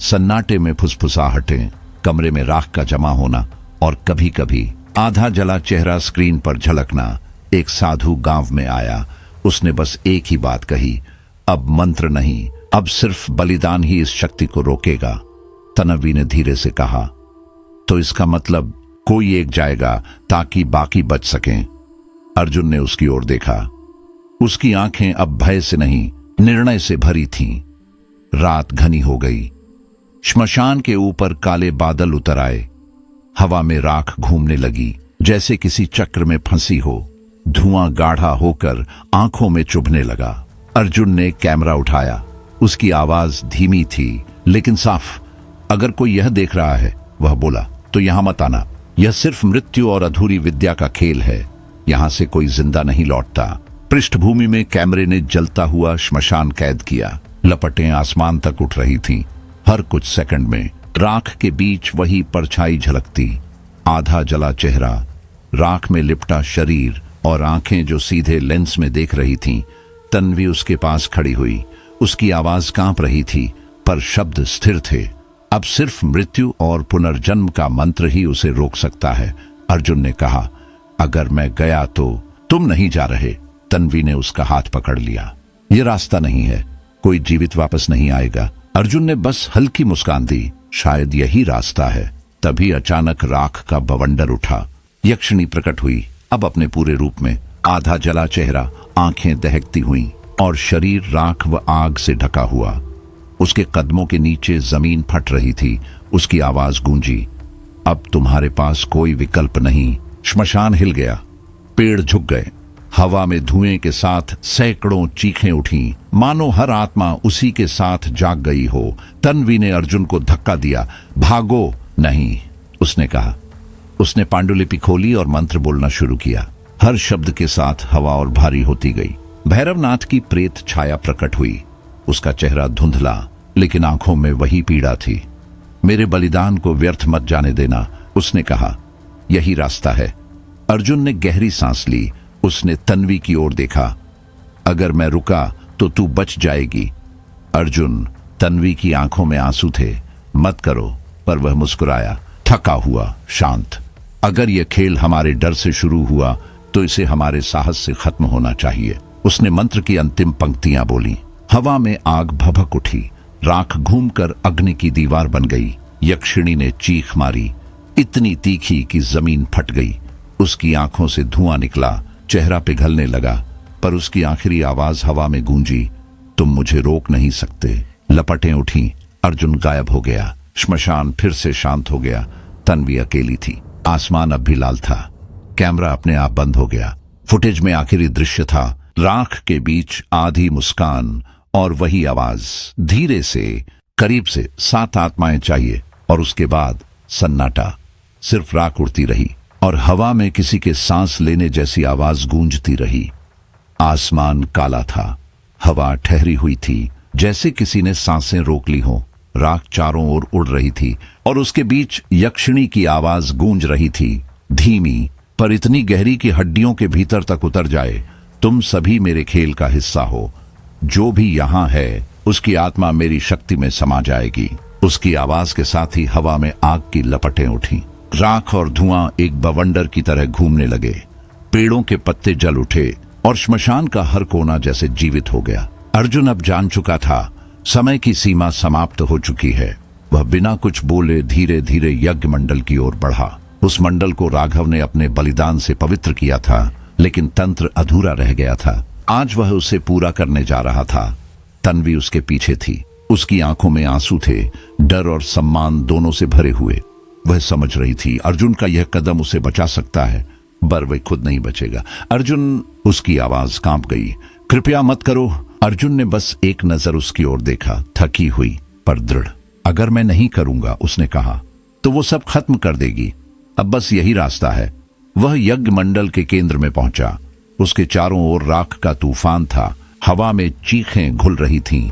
सन्नाटे में फुसफुसाहटें, कमरे में राख का जमा होना, और कभी कभी आधा जला चेहरा स्क्रीन पर झलकना। एक साधु गांव में आया। उसने बस एक ही बात कही, अब मंत्र नहीं, अब सिर्फ बलिदान ही इस शक्ति को रोकेगा। तन्वी ने धीरे से कहा, तो इसका मतलब कोई एक जाएगा ताकि बाकी बच सकें। अर्जुन ने उसकी ओर देखा। उसकी आंखें अब भय से नहीं, निर्णय से भरी थीं। रात घनी हो गई। श्मशान के ऊपर काले बादल उतर आए। हवा में राख घूमने लगी, जैसे किसी चक्र में फंसी हो। धुआं गाढ़ा होकर आंखों में चुभने लगा। अर्जुन ने कैमरा उठाया। उसकी आवाज धीमी थी लेकिन साफ। अगर कोई यह देख रहा है, वह बोला, तो यहां मत आना। यह सिर्फ मृत्यु और अधूरी विद्या का खेल है। यहां से कोई जिंदा नहीं लौटता। पृष्ठभूमि में कैमरे ने जलता हुआ श्मशान कैद किया। लपटें आसमान तक उठ रही थीं। हर कुछ सेकंड में राख के बीच वही परछाई झलकती, आधा जला चेहरा, राख में लिपटा शरीर और आंखें जो सीधे लेंस में देख रही थीं। तन्वी उसके पास खड़ी हुई। उसकी आवाज कांप रही थी, पर शब्द स्थिर थे। अब सिर्फ मृत्यु और पुनर्जन्म का मंत्र ही उसे रोक सकता है। अर्जुन ने कहा, अगर मैं गया तो तुम नहीं जा रहे। तन्वी ने उसका हाथ पकड़ लिया। यह रास्ता नहीं है, कोई जीवित वापस नहीं आएगा। अर्जुन ने बस हल्की मुस्कान दी, शायद यही रास्ता है। तभी अचानक राख का बवंडर उठा। यक्षिणी प्रकट हुई, अब अपने पूरे रूप में। आधा जला चेहरा, आंखें दहकती हुईं और शरीर राख व आग से ढका हुआ। उसके कदमों के नीचे जमीन फट रही थी। उसकी आवाज गूंजी, अब तुम्हारे पास कोई विकल्प नहीं। श्मशान हिल गया, पेड़ झुक गए, हवा में धुएं के साथ सैकड़ों चीखें उठी, मानो हर आत्मा उसी के साथ जाग गई हो। तन्वी ने अर्जुन को धक्का दिया। भागो! नहीं, उसने कहा। उसने पांडुलिपि खोली और मंत्र बोलना शुरू किया। हर शब्द के साथ हवा और भारी होती गई। भैरवनाथ की प्रेत छाया प्रकट हुई। उसका चेहरा धुंधला, लेकिन आंखों में वही पीड़ा थी। मेरे बलिदान को व्यर्थ मत जाने देना, उसने कहा। यही रास्ता है। अर्जुन ने गहरी सांस ली। उसने तन्वी की ओर देखा। अगर मैं रुका तो तू बच जाएगी। अर्जुन, तन्वी की आंखों में आंसू थे। मत करो, पर वह मुस्कुराया, थका हुआ, शांत। अगर यह खेल हमारे डर से शुरू हुआ तो इसे हमारे साहस से खत्म होना चाहिए। उसने मंत्र की अंतिम पंक्तियां बोली। हवा में आग भभक उठी, राख घूमकर अग्नि की दीवार बन गई। यक्षिणी ने चीख मारी, इतनी तीखी कि जमीन फट गई। उसकी आंखों से धुआं निकला, चेहरा पिघलने लगा, पर उसकी आखिरी आवाज हवा में गूंजी, तुम मुझे रोक नहीं सकते। लपटें उठी, अर्जुन गायब हो गया। श्मशान फिर से शांत हो गया। तन्वी अकेली थी। आसमान अब भी लाल था। कैमरा अपने आप बंद हो गया। फुटेज में आखिरी दृश्य था, राख के बीच आधी मुस्कान और वही आवाज, धीरे से, करीब से, 7 आत्माएं चाहिए। और उसके बाद सन्नाटा, सिर्फ राख उड़ती रही और हवा में किसी के सांस लेने जैसी आवाज गूंजती रही। आसमान काला था, हवा ठहरी हुई थी, जैसे किसी ने सांसें रोक ली हो। राख चारों ओर उड़ रही थी और उसके बीच यक्षिणी की आवाज गूंज रही थी, धीमी पर इतनी गहरी कि हड्डियों के भीतर तक उतर जाए। तुम सभी मेरे खेल का हिस्सा हो। जो भी यहां है उसकी आत्मा मेरी शक्ति में समा जाएगी। उसकी आवाज के साथ ही हवा में आग की लपटें उठी। राख और धुआं एक बवंडर की तरह घूमने लगे। पेड़ों के पत्ते जल उठे और श्मशान का हर कोना जैसे जीवित हो गया। अर्जुन अब जान चुका था, समय की सीमा समाप्त हो चुकी है। वह बिना कुछ बोले धीरे धीरे यज्ञ मंडल की ओर बढ़ा। उस मंडल को राघव ने अपने बलिदान से पवित्र किया था, लेकिन तंत्र अधूरा रह गया था। आज वह उसे पूरा करने जा रहा था। तन्वी उसके पीछे थी। उसकी आंखों में आंसू थे, डर और सम्मान दोनों से भरे हुए। वह समझ रही थी अर्जुन का यह कदम उसे बचा सकता है, पर वह खुद नहीं बचेगा। अर्जुन, उसकी आवाज कांप गई। कृपया मत करो। अर्जुन ने बस एक नजर उसकी ओर देखा, थकी हुई पर दृढ़। अगर मैं नहीं करूंगा, उसने कहा, तो वो सब खत्म कर देगी। अब बस यही रास्ता है। वह यज्ञ मंडल के केंद्र में पहुंचा। उसके चारों ओर राख का तूफान था। हवा में चीखें घुल रही थीं।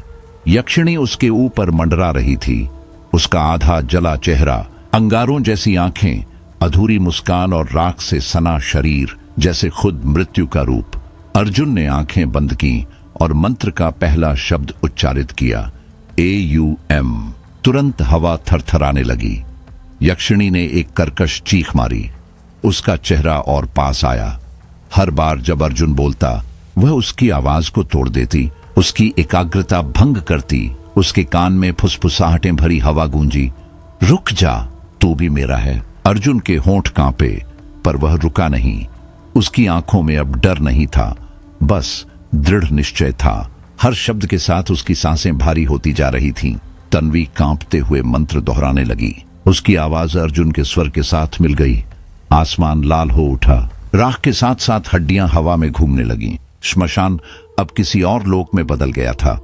यक्षिणी उसके ऊपर मंडरा रही थी। उसका आधा जला चेहरा, अंगारों जैसी आंखें, अधूरी मुस्कान और राख से सना शरीर, जैसे खुद मृत्यु का रूप। अर्जुन ने आंखें बंद की और मंत्र का पहला शब्द उच्चारित किया, AUM। तुरंत हवा थरथराने लगी। यक्षिणी ने एक कर्कश चीख मारी। उसका चेहरा और पास आया। हर बार जब अर्जुन बोलता, वह उसकी आवाज को तोड़ देती, उसकी एकाग्रता भंग करती। उसके कान में फुसफुसाहटें भरी हवा गूंजी, रुक जा, तू भी मेरा है। अर्जुन के होंठ कांपे, पर वह रुका नहीं। उसकी आंखों में अब डर नहीं था, बस दृढ़ निश्चय था। हर शब्द के साथ उसकी सांसें भारी होती जा रही थीं। तन्वी कांपते हुए मंत्र दोहराने लगी। उसकी आवाज अर्जुन के स्वर के साथ मिल गई। आसमान लाल हो उठा। राख के साथ साथ हड्डियां हवा में घूमने लगीं। श्मशान अब किसी और लोक में बदल गया था।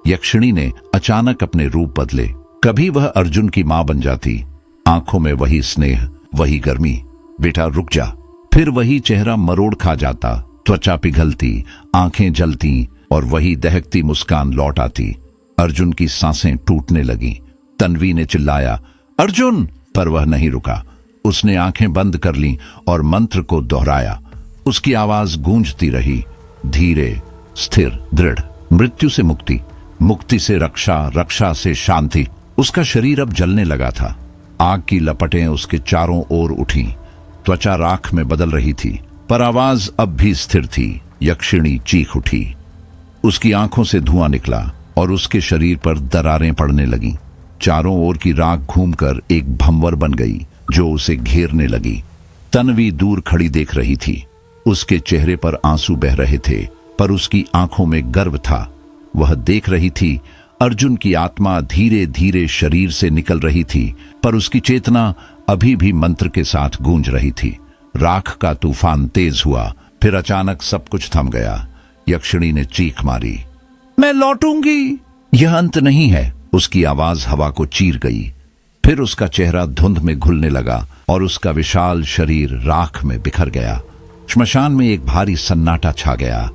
यक्षिणी ने अचानक अपने रूप बदले। कभी वह अर्जुन की मां बन जाती, आंखों में वही स्नेह, वही गर्मी, बेटा रुक जा। फिर वही चेहरा मरोड़ खा जाता, त्वचा पिघलती, आंखें जलती और वही दहकती मुस्कान लौट आती। अर्जुन की सांसें टूटने लगीं। तन्वी ने चिल्लाया, अर्जुन! पर वह नहीं रुका। उसने आंखें बंद कर लीं और मंत्र को दोहराया। उसकी आवाज गूंजती रही, धीरे, स्थिर, दृढ़। मृत्यु से मुक्ति, मुक्ति से रक्षा, रक्षा से शांति। उसका शरीर अब जलने लगा था। आग की लपटें उसके चारों ओर उठीं। त्वचा राख में बदल रही थी, पर आवाज अब भी स्थिर थी। यक्षिणी चीख उठी। उसकी आंखों से धुआं निकला और उसके शरीर पर दरारें पड़ने लगीं। चारों ओर की राख घूमकर एक भंवर बन गई जो उसे घेरने लगी। तन्वी दूर खड़ी देख रही थी। उसके चेहरे पर आंसू बह रहे थे, पर उसकी आंखों में गर्व था। वह देख रही थी अर्जुन की आत्मा धीरे धीरे शरीर से निकल रही थी, पर उसकी चेतना अभी भी मंत्र के साथ गूंज रही थी। राख का तूफान तेज हुआ, फिर अचानक सब कुछ थम गया। यक्षिणी ने चीख मारी, मैं लौटूंगी। यह अंत नहीं है। उसकी आवाज हवा को चीर गई। फिर उसका चेहरा धुंध में घुलने लगा और उसका विशाल शरीर राख में बिखर गया। श्मशान में एक भारी सन्नाटा छा गया।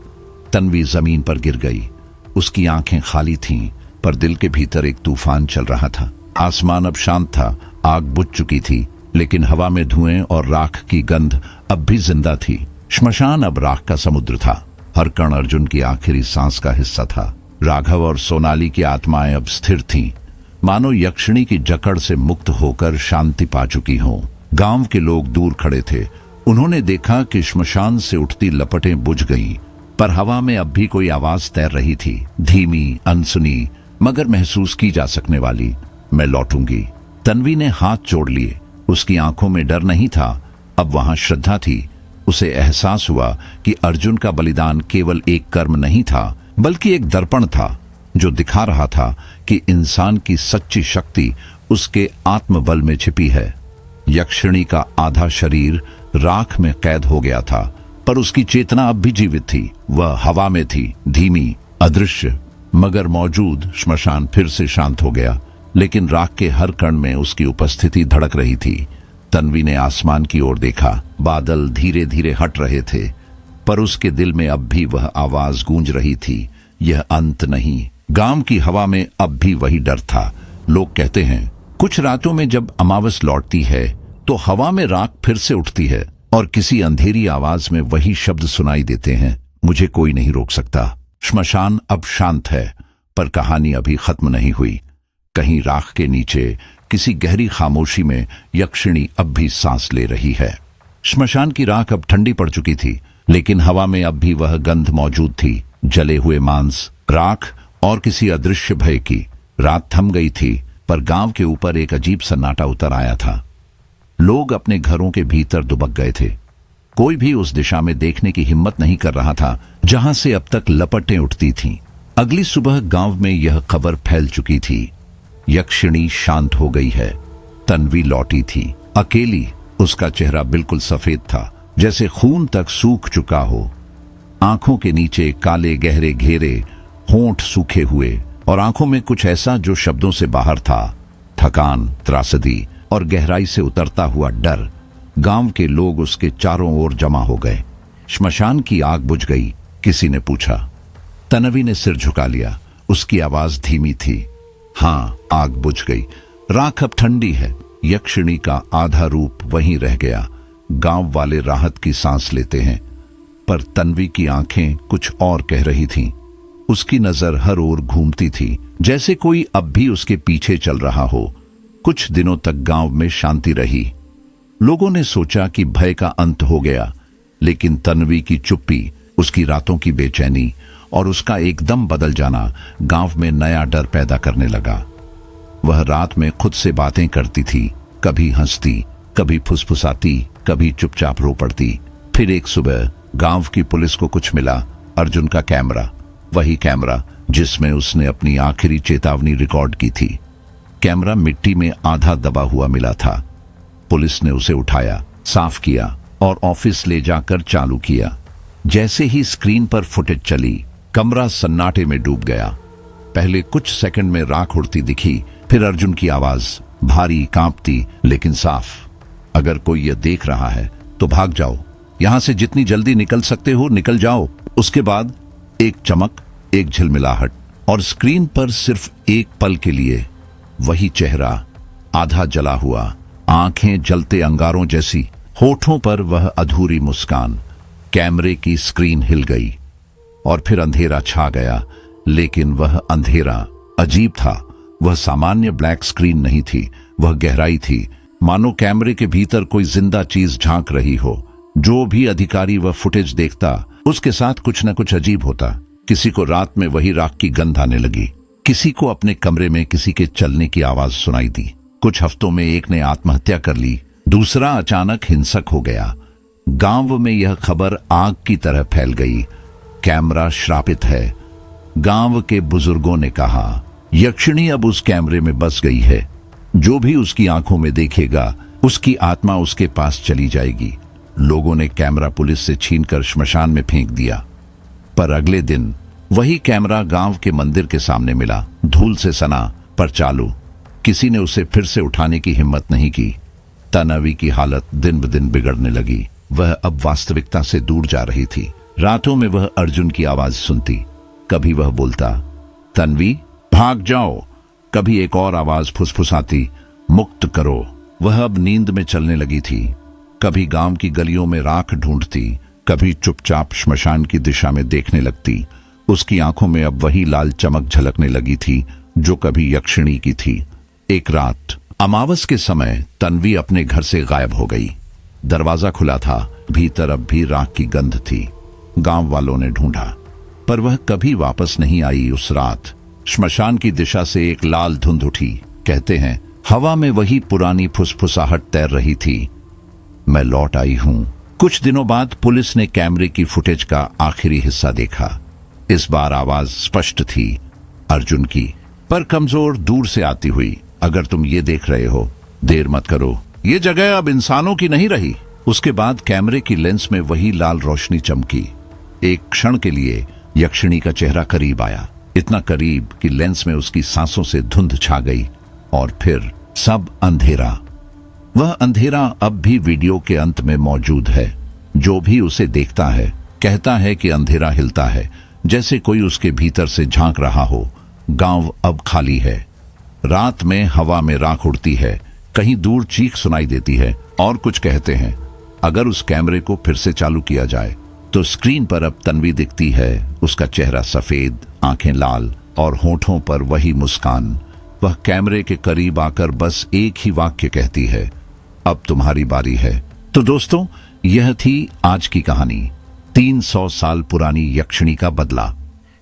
तन्वी जमीन पर गिर गई। उसकी आंखें खाली थीं, पर दिल के भीतर एक तूफान चल रहा था। आसमान अब शांत था, आग बुझ चुकी थी, लेकिन हवा में धुएं और राख की गंध अब भी जिंदा थी। श्मशान अब राख का समुद्र था। हर कण अर्जुन की आखिरी सांस का हिस्सा था। राघव और सोनाली की आत्माएं अब स्थिर थीं, मानो यक्षिणी की जकड़ से मुक्त होकर शांति पा चुकी हों। गांव के लोग दूर खड़े थे। उन्होंने देखा कि श्मशान से उठती लपटें बुझ गईं, पर हवा में अब भी कोई आवाज तैर रही थी, धीमी, अनसुनी, मगर महसूस की जा सकने वाली। मैं लौटूंगी। तन्वी ने हाथ जोड़ लिए। उसकी आंखों में डर नहीं था, अब वहां श्रद्धा थी। उसे एहसास हुआ कि अर्जुन का बलिदान केवल एक कर्म नहीं था, बल्कि एक दर्पण था जो दिखा रहा था कि इंसान की सच्ची शक्ति उसके आत्मबल में छिपी है। यक्षिणी का आधा शरीर राख में कैद हो गया था, पर उसकी चेतना अब भी जीवित थी। वह हवा में थी, धीमी, अदृश्य, मगर मौजूद। श्मशान फिर से शांत हो गया, लेकिन राख के हर कण में उसकी उपस्थिति धड़क रही थी। तन्वी ने आसमान की ओर देखा। बादल धीरे धीरे हट रहे थे, पर उसके दिल में अब भी वह आवाज गूंज रही थी, यह अंत नहीं। गांव की हवा में अब भी वही डर था। लोग कहते हैं कुछ रातों में जब अमावस लौटती है तो हवा में राख फिर से उठती है और किसी अंधेरी आवाज में वही शब्द सुनाई देते हैं, मुझे कोई नहीं रोक सकता। श्मशान अब शांत है, पर कहानी अभी खत्म नहीं हुई। कहीं राख के नीचे किसी गहरी खामोशी में यक्षिणी अब भी सांस ले रही है। श्मशान की राख अब ठंडी पड़ चुकी थी, लेकिन हवा में अब भी वह गंध मौजूद थी, जले हुए मांस, राख और किसी अदृश्य भय की। रात थम गई थी, पर गांव के ऊपर एक अजीब सन्नाटा उतर आया था। लोग अपने घरों के भीतर दुबक गए थे। कोई भी उस दिशा में देखने की हिम्मत नहीं कर रहा था जहां से अब तक लपटें उठती थीं। अगली सुबह गांव में यह खबर फैल चुकी थी, यक्षिणी शांत हो गई है। तन्वी लौटी थी, अकेली। उसका चेहरा बिल्कुल सफेद था, जैसे खून तक सूख चुका हो। आंखों के नीचे काले गहरे घेरे, होंठ सूखे हुए और आंखों में कुछ ऐसा जो शब्दों से बाहर था, थकान, त्रासदी और गहराई से उतरता हुआ डर। गांव के लोग उसके चारों ओर जमा हो गए। श्मशान की आग बुझ गई, किसी ने पूछा। तन्वी ने सिर झुका लिया। उसकी आवाज धीमी थी, हाँ, आग बुझ गई। राख अब ठंडी है। यक्षिणी का आधा रूप वहीं रह गया। गांव वाले राहत की सांस लेते हैं, पर तन्वी की आंखें कुछ और कह रही थीं। उसकी नजर हर ओर घूमती थी, जैसे कोई अब भी उसके पीछे चल रहा हो। कुछ दिनों तक गांव में शांति रही। लोगों ने सोचा कि भय का अंत हो गया, लेकिन तन्वी की चुप्पी, उसकी रातों की बेचैनी और उसका एकदम बदल जाना गांव में नया डर पैदा करने लगा। वह रात में खुद से बातें करती थी, कभी हंसती, कभी फुसफुसाती, कभी चुपचाप रो पड़ती। फिर एक सुबह गांव की पुलिस को कुछ मिला, अर्जुन का कैमरा, वही कैमरा जिसमें उसने अपनी आखिरी चेतावनी रिकॉर्ड की थी। कैमरा मिट्टी में आधा दबा हुआ मिला था। पुलिस ने उसे उठाया, साफ किया और ऑफिस ले जाकर चालू किया। जैसे ही स्क्रीन पर फुटेज चली, कमरा सन्नाटे में डूब गया। पहले कुछ सेकंड में राख उड़ती दिखी, फिर अर्जुन की आवाज, भारी, कांपती, लेकिन साफ, अगर कोई यह देख रहा है तो भाग जाओ, यहां से जितनी जल्दी निकल सकते हो निकल जाओ। उसके बाद एक चमक, एक झिलमिलाहट, और स्क्रीन पर सिर्फ एक पल के लिए वही चेहरा, आधा जला हुआ, आंखें जलते अंगारों जैसी, होठों पर वह अधूरी मुस्कान। कैमरे की स्क्रीन हिल गई और फिर अंधेरा छा गया, लेकिन वह अंधेरा अजीब था। वह सामान्य ब्लैक स्क्रीन नहीं थी, वह गहराई थी, मानो कैमरे के भीतर कोई जिंदा चीज झांक रही हो। जो भी अधिकारी वह फुटेज देखता, उसके साथ कुछ न कुछ अजीब होता। किसी को रात में वही राख की गंध आने लगी, किसी को अपने कमरे में किसी के चलने की आवाज सुनाई दी। कुछ हफ्तों में एक ने आत्महत्या कर ली, दूसरा अचानक हिंसक हो गया। गांव में यह खबर आग की तरह फैल गई, कैमरा श्रापित है। गांव के बुजुर्गों ने कहा, यक्षिणी अब उस कैमरे में बस गई है, जो भी उसकी आंखों में देखेगा उसकी आत्मा उसके पास चली जाएगी। लोगों ने कैमरा पुलिस से छीनकर श्मशान में फेंक दिया। पर अगले दिन वही कैमरा गांव के मंदिर के सामने मिला, धूल से सना पर चालू। किसी ने उसे फिर से उठाने की हिम्मत नहीं की। तन्वी की हालत दिन ब दिन बिगड़ने लगी। वह अब वास्तविकता से दूर जा रही थी। रातों में वह अर्जुन की आवाज सुनती। कभी वह बोलता, तन्वी भाग जाओ। कभी एक और आवाज फुसफुसाती, मुक्त करो। वह अब नींद में चलने लगी थी। कभी गांव की गलियों में राख ढूंढती, कभी चुपचाप श्मशान की दिशा में देखने लगती। उसकी आंखों में अब वही लाल चमक झलकने लगी थी जो कभी यक्षिणी की थी। एक रात अमावस के समय तन्वी अपने घर से गायब हो गई। दरवाजा खुला था, भीतर अब भी राख की गंध थी। गांव वालों ने ढूंढा, पर वह कभी वापस नहीं आई। उस रात श्मशान की दिशा से एक लाल धुंध उठी। कहते हैं हवा में वही पुरानी फुसफुसाहट तैर रही थी, मैं लौट आई हूं। कुछ दिनों बाद पुलिस ने कैमरे की फुटेज का आखिरी हिस्सा देखा। इस बार आवाज स्पष्ट थी, अर्जुन की, पर कमजोर, दूर से आती हुई। अगर तुम ये देख रहे हो, देर मत करो, ये जगह अब इंसानों की नहीं रही। उसके बाद कैमरे की लेंस में वही लाल रोशनी चमकी। एक क्षण के लिए यक्षिणी का चेहरा करीब आया, इतना करीब कि लेंस में उसकी सांसों से धुंध छा गई। और फिर सब अंधेरा। वह अंधेरा अब भी वीडियो के अंत में मौजूद है। जो भी उसे देखता है कहता है कि अंधेरा हिलता है, जैसे कोई उसके भीतर से झांक रहा हो। गांव अब खाली है। रात में हवा में राख उड़ती है, कहीं दूर चीख सुनाई देती है। और कुछ कहते हैं अगर उस कैमरे को फिर से चालू किया जाए तो स्क्रीन पर अब तन्वी दिखती है। उसका चेहरा सफेद, आंखें लाल और होठों पर वही मुस्कान। वह कैमरे के करीब आकर बस एक ही वाक्य कहती है, अब तुम्हारी बारी है। तो दोस्तों, यह थी आज की कहानी, 300 साल पुरानी यक्षिणी का बदला।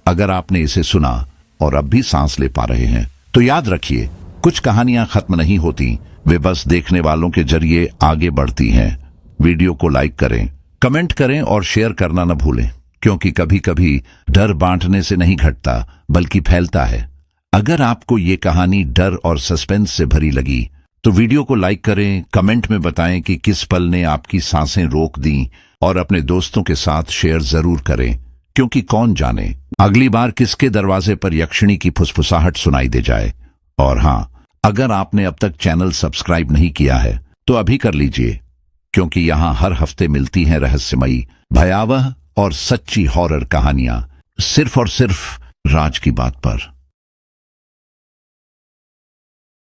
अगर आपने इसे सुना और अब भी सांस ले पा रहे हैं तो याद रखिए, कुछ कहानियां खत्म नहीं होती, वे बस देखने वालों के जरिए आगे बढ़ती हैं। वीडियो को लाइक करें, कमेंट करें और शेयर करना न भूलें, क्योंकि कभी कभी डर बांटने से नहीं घटता बल्कि फैलता है। अगर आपको ये कहानी डर और सस्पेंस से भरी लगी तो वीडियो को लाइक करें, कमेंट में बताएं कि किस पल ने आपकी सांसें रोक दी, और अपने दोस्तों के साथ शेयर जरूर करें, क्योंकि कौन जाने अगली बार किसके दरवाजे पर यक्षिणी की फुसफुसाहट सुनाई दे जाए। और हां, अगर आपने अब तक चैनल सब्सक्राइब नहीं किया है तो अभी कर लीजिए, क्योंकि यहां हर हफ्ते मिलती हैं रहस्यमयी, भयावह और सच्ची हॉरर कहानियां, सिर्फ और सिर्फ राज की बात पर।